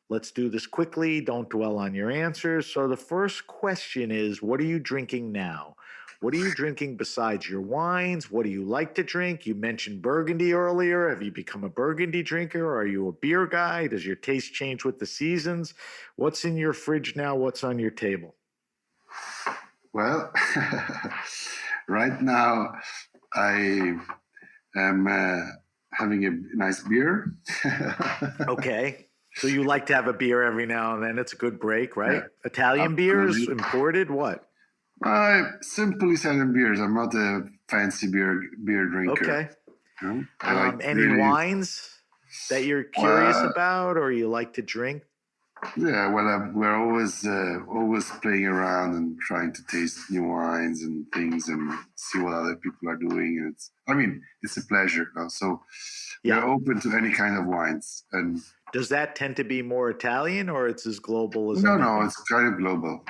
Let's do this quickly. Don't dwell on your answers. So the first question is, what are you drinking now? What are you drinking besides your wines? What do you like to drink? You mentioned Burgundy earlier. Have you become a Burgundy drinker? Are you a beer guy? Does your taste change with the seasons? What's in your fridge now? What's on your table? Well, right now I am having a nice beer. Okay. So you like to have a beer every now and then. It's a good break, right? Yeah, Italian beers, absolutely. imported, what? Simple Italian beers. I'm not a fancy beer drinker. Okay. You know? I like Any really- wines that you're curious Well, about or you like to drink? Yeah, well, we're always playing around and trying to taste new wines and things and see what other people are doing. And it's a pleasure. You know? So Yeah. we're open to any kind of wines. And Does that tend to be more Italian or it's as global as no, anything? it's kind of global.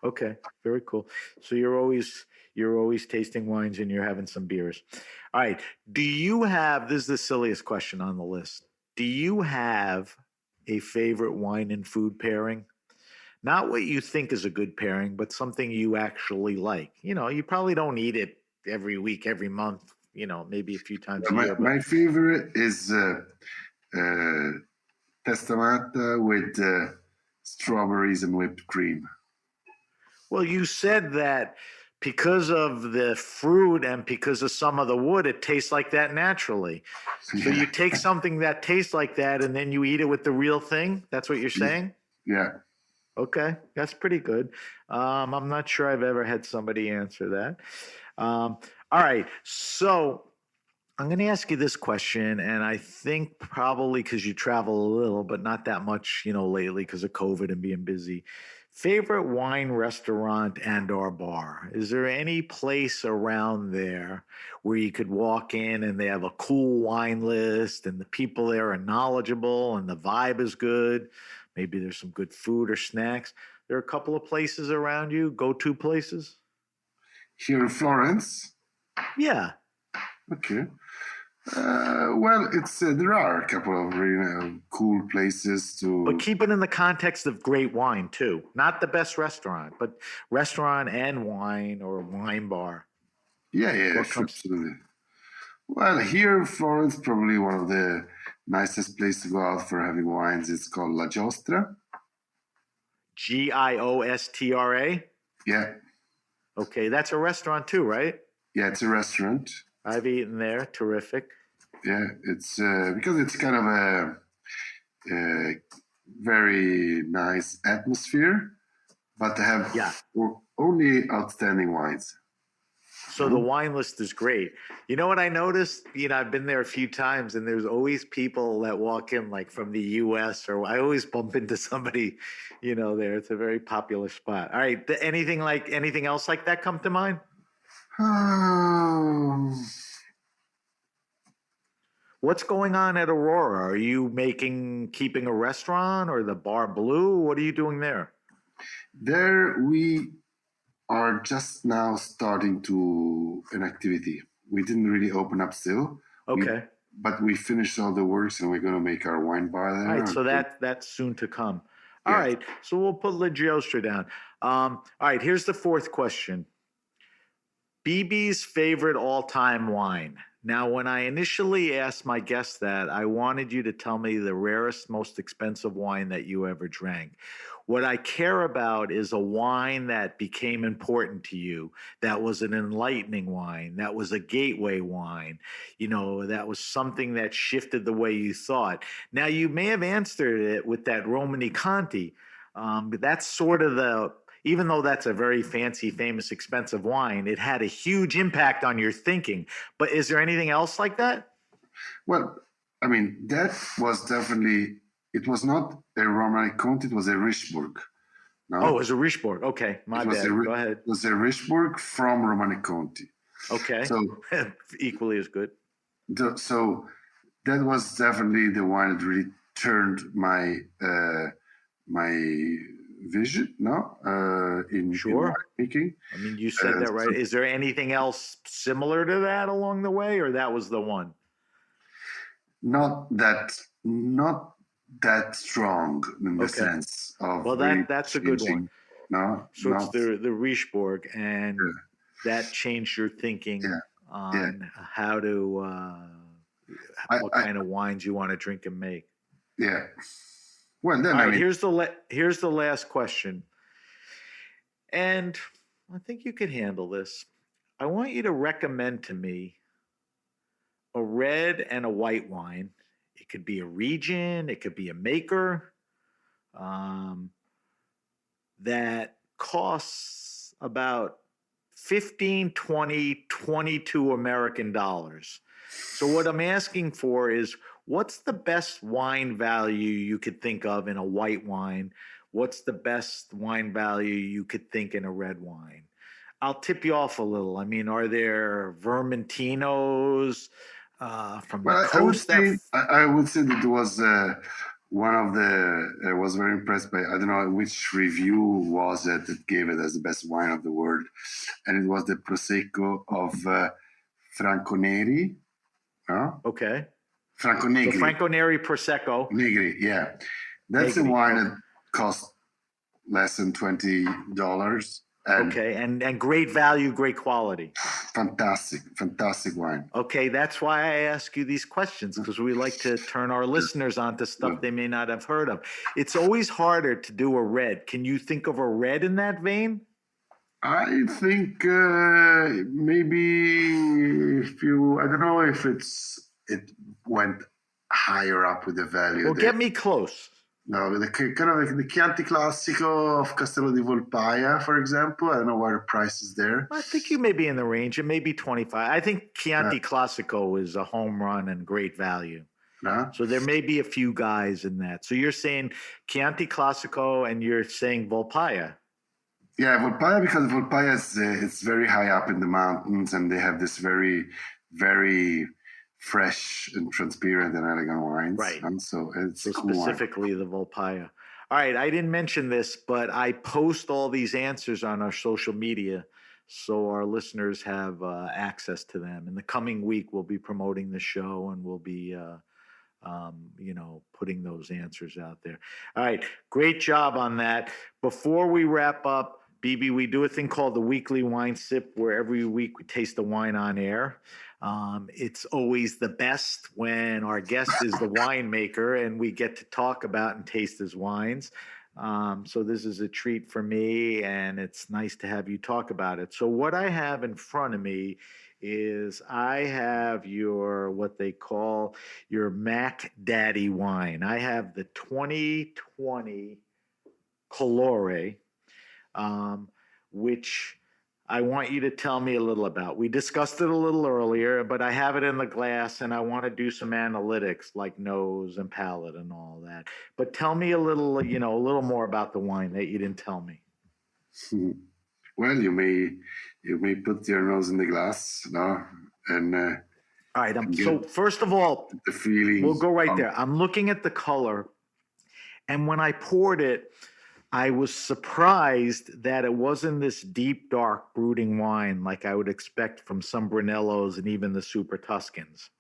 Okay, very cool. So you're always tasting wines and you're having some beers. All right. Do you have, this is the silliest question on the list. Do you have a favorite wine and food pairing? Not what you think is a good pairing, but something you actually like. You know, you probably don't eat it every week, every month, you know, maybe a few times a year. But My favorite is Testamata with strawberries and whipped cream. well, you said that because of the fruit and because of some of the wood, it tastes like that naturally. So you take something that tastes like that and then you eat it with the real thing? That's what you're saying? Yeah. Okay, that's pretty good. I'm not sure I've ever had somebody answer that. All right, so I'm going to ask you this question, and I think probably because you travel a little, but not that much, you know, lately because of COVID and being busy. Favorite wine restaurant and/or bar? Is there any place around there where you could walk in and they have a cool wine list and the people there are knowledgeable and the vibe is good? Maybe there's some good food or snacks. There are a couple of places around you, go-to places? Here in Florence. Yeah. Okay. Well, it's there are a couple of really cool places to. But keep it in the context of great wine, too. Not the best restaurant, but restaurant and wine or wine bar. Yeah, What comes- absolutely. Well, here in Florence, probably one of the nicest places to go out for having wines. It's called La Giostra. Giostra? Yeah, Okay, that's a restaurant, too, right? yeah, it's a restaurant. I've eaten there. Terrific. Yeah, it's because it's kind of a very nice atmosphere, but they have Yeah. only outstanding wines. So the wine list is great. You know what I noticed? You know, I've been there a few times and there's always people that walk in like from the US, or I always bump into somebody, you know, there. It's a very popular spot. All right. Anything else like that come to mind? What's going on at Aurora? Are you keeping a restaurant or the Bar Blue? What are you doing there? There we are just now starting to an activity. We didn't really open up still. Okay. But we finished all the works and we're going to make our wine bar there. All right, so that's soon to come. All Yeah. right, so we'll put La Giostra down. All right, here's the fourth question. Bibi's favorite all-time wine. Now, when I initially asked my guest that, I wanted you to tell me the rarest, most expensive wine that you ever drank. What I care about is a wine that became important to you, that was an enlightening wine, that was a gateway wine, you know, that was something that shifted the way you thought. Now, you may have answered it with that Romani Conti, but that's sort of even though that's a very fancy, famous, expensive wine, it had a huge impact on your thinking. But is there anything else like that? Well, I mean, that was definitely, it was not a Romani Conti, it was a Richburg. No? Oh, it was a Richburg. Okay, my It was bad. Go ahead. It was a Richburg from Romani Conti. Okay, So, equally as good. so that was definitely the wine that really turned my vision, no, in Sure. winemaking. I mean, you said that right. Is there anything else similar to that along the way, or that was the one? Not that strong in the sense of Well, really that's a good changing. one. No, So it's not the Richebourg, and that changed your thinking on how to what kind of wines you want to drink and make. yeah. Well, then All I right, mean, here's the last question, and I think you can handle this. I want you to recommend to me a red and a white wine. It could be a region, it could be a maker, that costs about 15, 20, 22 American dollars. So what I'm asking for is, what's the best wine value you could think of in a white wine? What's the best wine value you could think in a red wine? I'll tip you off a little. I mean, are there Vermentinos from the coast? I would say that it was one of the. I was very impressed by. I don't know which review was it that gave it as the best wine of the world, and it was the Prosecco of Franco Neri. Okay. Franco Negri. So Franco Neri Prosecco. Negri, yeah. That's Negri. a wine that costs less than $20. And great value, great quality. Fantastic wine. Okay, that's why I ask you these questions, because we like to turn our listeners onto stuff they may not have heard of. It's always harder to do a red. Can you think of a red in that vein? I think maybe I don't know if it went higher up with the value. Well, get me close. No, the kind of like the Chianti Classico of Castello di Volpaia, for example. I don't know what the price is there. I think you may be in the range. It may be 25. I think Chianti Classico is a home run and great value. So there may be a few guys in that. So you're saying Chianti Classico, and you're saying Volpaia. Yeah, Volpaia, because Volpaia is it's very high up in the mountains, and they have this very, very fresh and transparent and elegant wines. Right. And so it's so cool specifically wine. The Volpaia. All right, I didn't mention this, but I post all these answers on our social media, so our listeners have access to them. In the coming week, we'll be promoting the show, and we'll be putting those answers out there. All right, great job on that. Before we wrap up, Bibi, we do a thing called the Weekly Wine Sip, where every week we taste the wine on air. It's always the best when our guest is the winemaker and we get to talk about and taste his wines. So this is a treat for me, and it's nice to have you talk about it. So what I have in front of me is I have what they call your Mac Daddy wine. I have the 2020 Colore, which I want you to tell me a little about. We discussed it a little earlier, but I have it in the glass, and I want to do some analytics like nose and palate and all that. But tell me a little more about the wine that you didn't tell me. Well, you may put your nose in the glass, no? And all right. So first of all, the feeling. We'll go right there. I'm looking at the color, and when I poured it, I was surprised that it wasn't this deep, dark, brooding wine like I would expect from some Brunellos and even the Super Tuscans,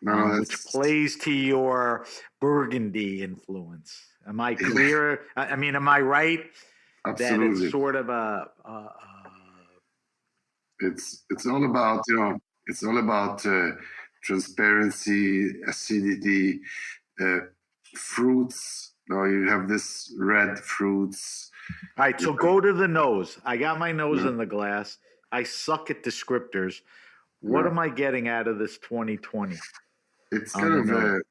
which plays to your Burgundy influence. Am I clear? I mean, am I right? Absolutely. That it's sort of It's all about it's all about transparency, acidity, fruits. No, you have this red fruits. All right, so go to the nose. I got my nose in the glass. I suck at descriptors. What am I getting out of this 2020? It's kind of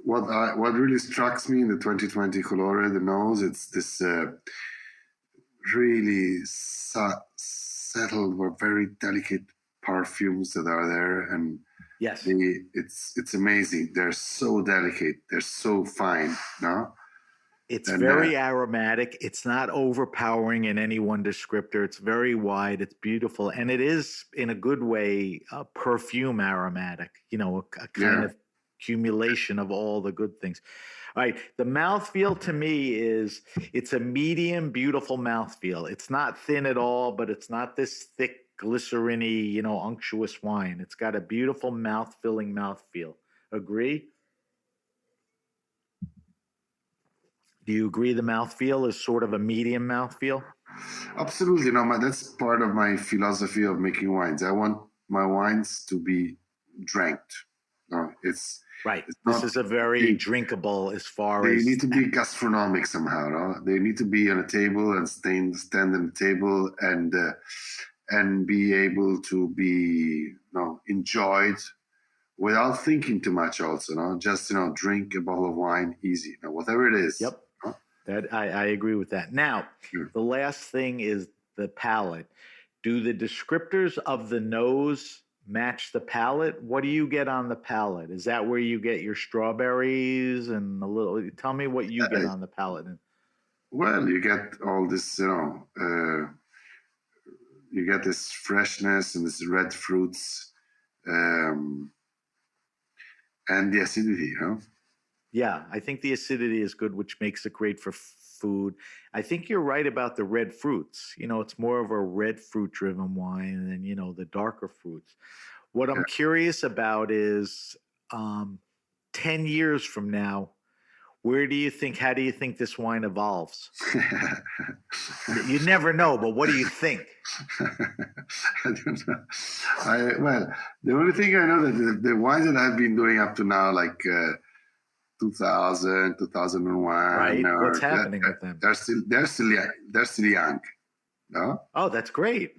what really strikes me in the 2020 Colore, the nose. It's this really settled or very delicate perfumes that are there, and yes, it's amazing. They're so delicate. They're so fine. No. It's very aromatic. It's not overpowering in any one descriptor. It's very wide. It's beautiful. And it is, in a good way, a perfume aromatic, a kind of accumulation of all the good things. right. The mouthfeel to me it's a medium, beautiful mouthfeel. It's not thin at all, but it's not this thick, glycerin-y, unctuous wine. It's got a beautiful mouth-filling mouthfeel. Agree? Do you agree the mouthfeel is sort of a medium mouthfeel? Absolutely. That's part of my philosophy of making wines. I want my wines to be drank. It's right. It's this is a very drinkable as far they as... They need to be gastronomic somehow. No? They need to be on a table and stand on the table and be able to be enjoyed without thinking too much also. Just drink a bottle of wine easy. Whatever it is. Yep. That I agree with that. Now, sure. The last thing is the palate. Do the descriptors of the nose match the palate? What do you get on the palate? Is that where you get your strawberries and a little? Tell me what you get on the palate. Well, you get all this, you get this freshness and this red fruits, and the acidity, Yeah, I think the acidity is good, which makes it great for food. I think you're right about the red fruits. It's more of a red fruit driven wine than, the darker fruits. What I'm curious about is 10 years from now, how do you think this wine evolves? You never know, but what do you think? I don't know. Well, the only thing I know that the wines that I've been doing up to now, like 2000, 2001. Right. What's happening with them? They're still young. No? Oh, that's great.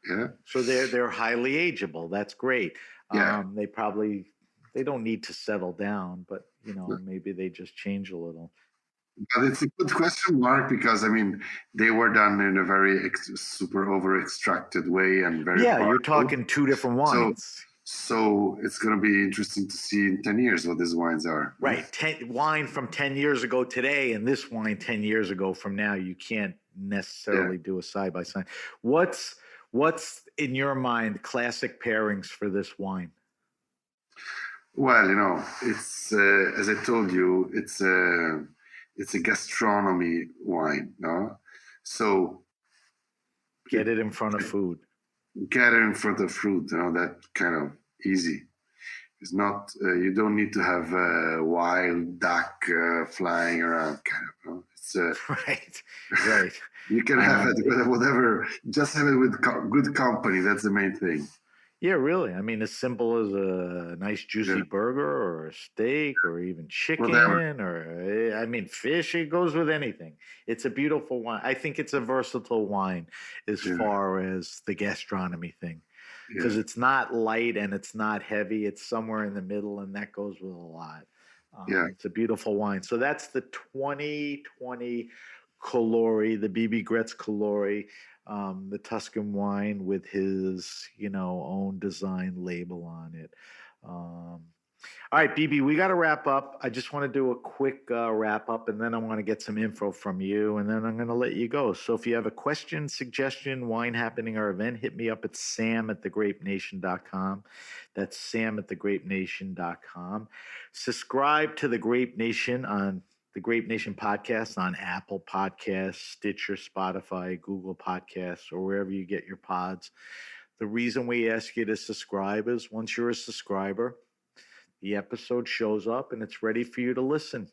Yeah. So they're highly ageable. That's great. Yeah. They don't need to settle down, but maybe they just change a little. But it's a good question mark because they were done in a very super over extracted way and very. Yeah, you're talking two different wines. So it's going to be interesting to see in 10 years what these wines are. Right. Wine from 10 years ago today and this wine 10 years ago from now, you can't necessarily do a side by side. What's in your mind classic pairings for this wine? Well, it's as I told you, it's a gastronomy wine, no? So get it in front of food. Get it in front of fruit, that kind of easy. It's not, you don't need to have a wild duck flying around, kind of. It's right. You can have it with whatever, just have it with good company. That's the main thing. Yeah, really. As simple as a nice juicy burger or a steak or even chicken or fish. It goes with anything. It's a beautiful wine. I think it's a versatile wine as far as the gastronomy thing because it's not light and it's not heavy. It's somewhere in the middle, and that goes with a lot. It's a beautiful wine. So that's the 2020 Colori, the Bibi Graetz Colori. The Tuscan wine with his, own design label on it. All right, Bibi, we got to wrap up. I just want to do a quick wrap up, and then I want to get some info from you, and then I'm going to let you go. So if you have a question, suggestion, wine happening, or event, hit me up at sam@thegrapenation.com. That's sam@thegrapenation.com. Subscribe to The Grape Nation on the Grape Nation podcast on Apple Podcasts, Stitcher, Spotify, Google Podcasts, or wherever you get your pods. The reason we ask you to subscribe is once you're a subscriber, the episode shows up and it's ready for you to listen.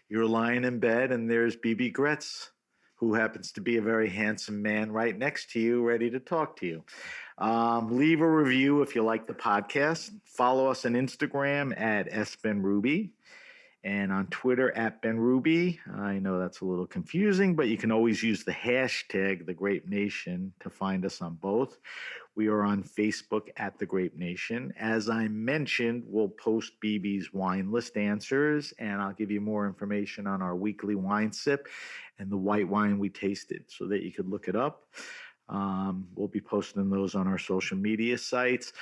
You're lying in bed and there's Bibi Graetz, who happens to be a very handsome man right next to you, ready to talk to you. Leave a review if you like the podcast. Follow us on Instagram at sbenruby. And on Twitter at benruby. I know that's a little confusing, but you can always use the hashtag The Grape Nation to find us on both. We are on Facebook at The Grape Nation. As I mentioned, we'll post Bibi's wine list answers, and I'll give you more information on our weekly wine sip and the white wine we tasted so that you could look it up. We'll be posting those on our social media sites.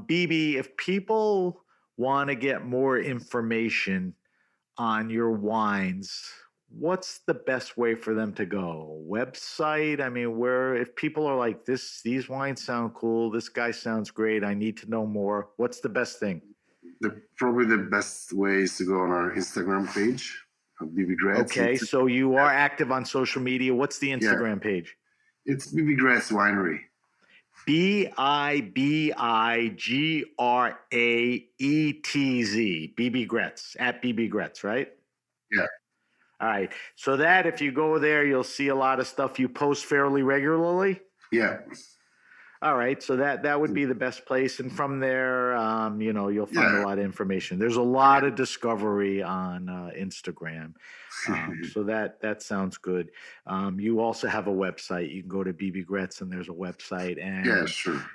Bibi, if people want to get more information on your wines, what's the best way for them to go? Website? Where, if people are like, these wines sound cool, this guy sounds great, I need to know more, what's the best thing? Probably the best way is to go on our Instagram page, Bibi Graetz. Okay, so you are active on social media. What's the Instagram page? It's Bibi Graetz Winery. Bibigraetz. Bibi Graetz, at Bibi Graetz, right? Yeah. All right. So that if you go there, you'll see a lot of stuff you post fairly regularly. Yeah. All right, so that would be the best place, and from there, you'll find a lot of information. There's a lot of discovery on Instagram, so that sounds good. You also have a website. You can go to Bibi Graetz, and there's a website, and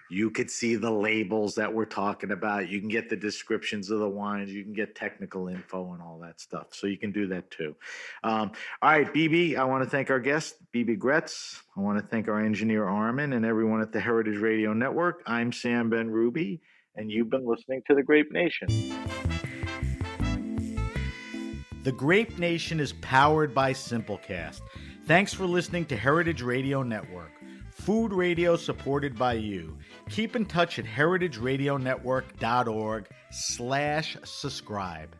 you could see the labels that we're talking about. You can get the descriptions of the wines. You can get technical info and all that stuff. So you can do that too. All right, Bibi, I want to thank our guest, Bibi Graetz. I want to thank our engineer, Armin, and everyone at the Heritage Radio Network. I'm Sam Ben-Ruby, and you've been listening to The Grape Nation. The Grape Nation is powered by Simplecast. Thanks for listening to Heritage Radio Network, food radio supported by you. Keep in touch at heritageradionetwork.org/subscribe.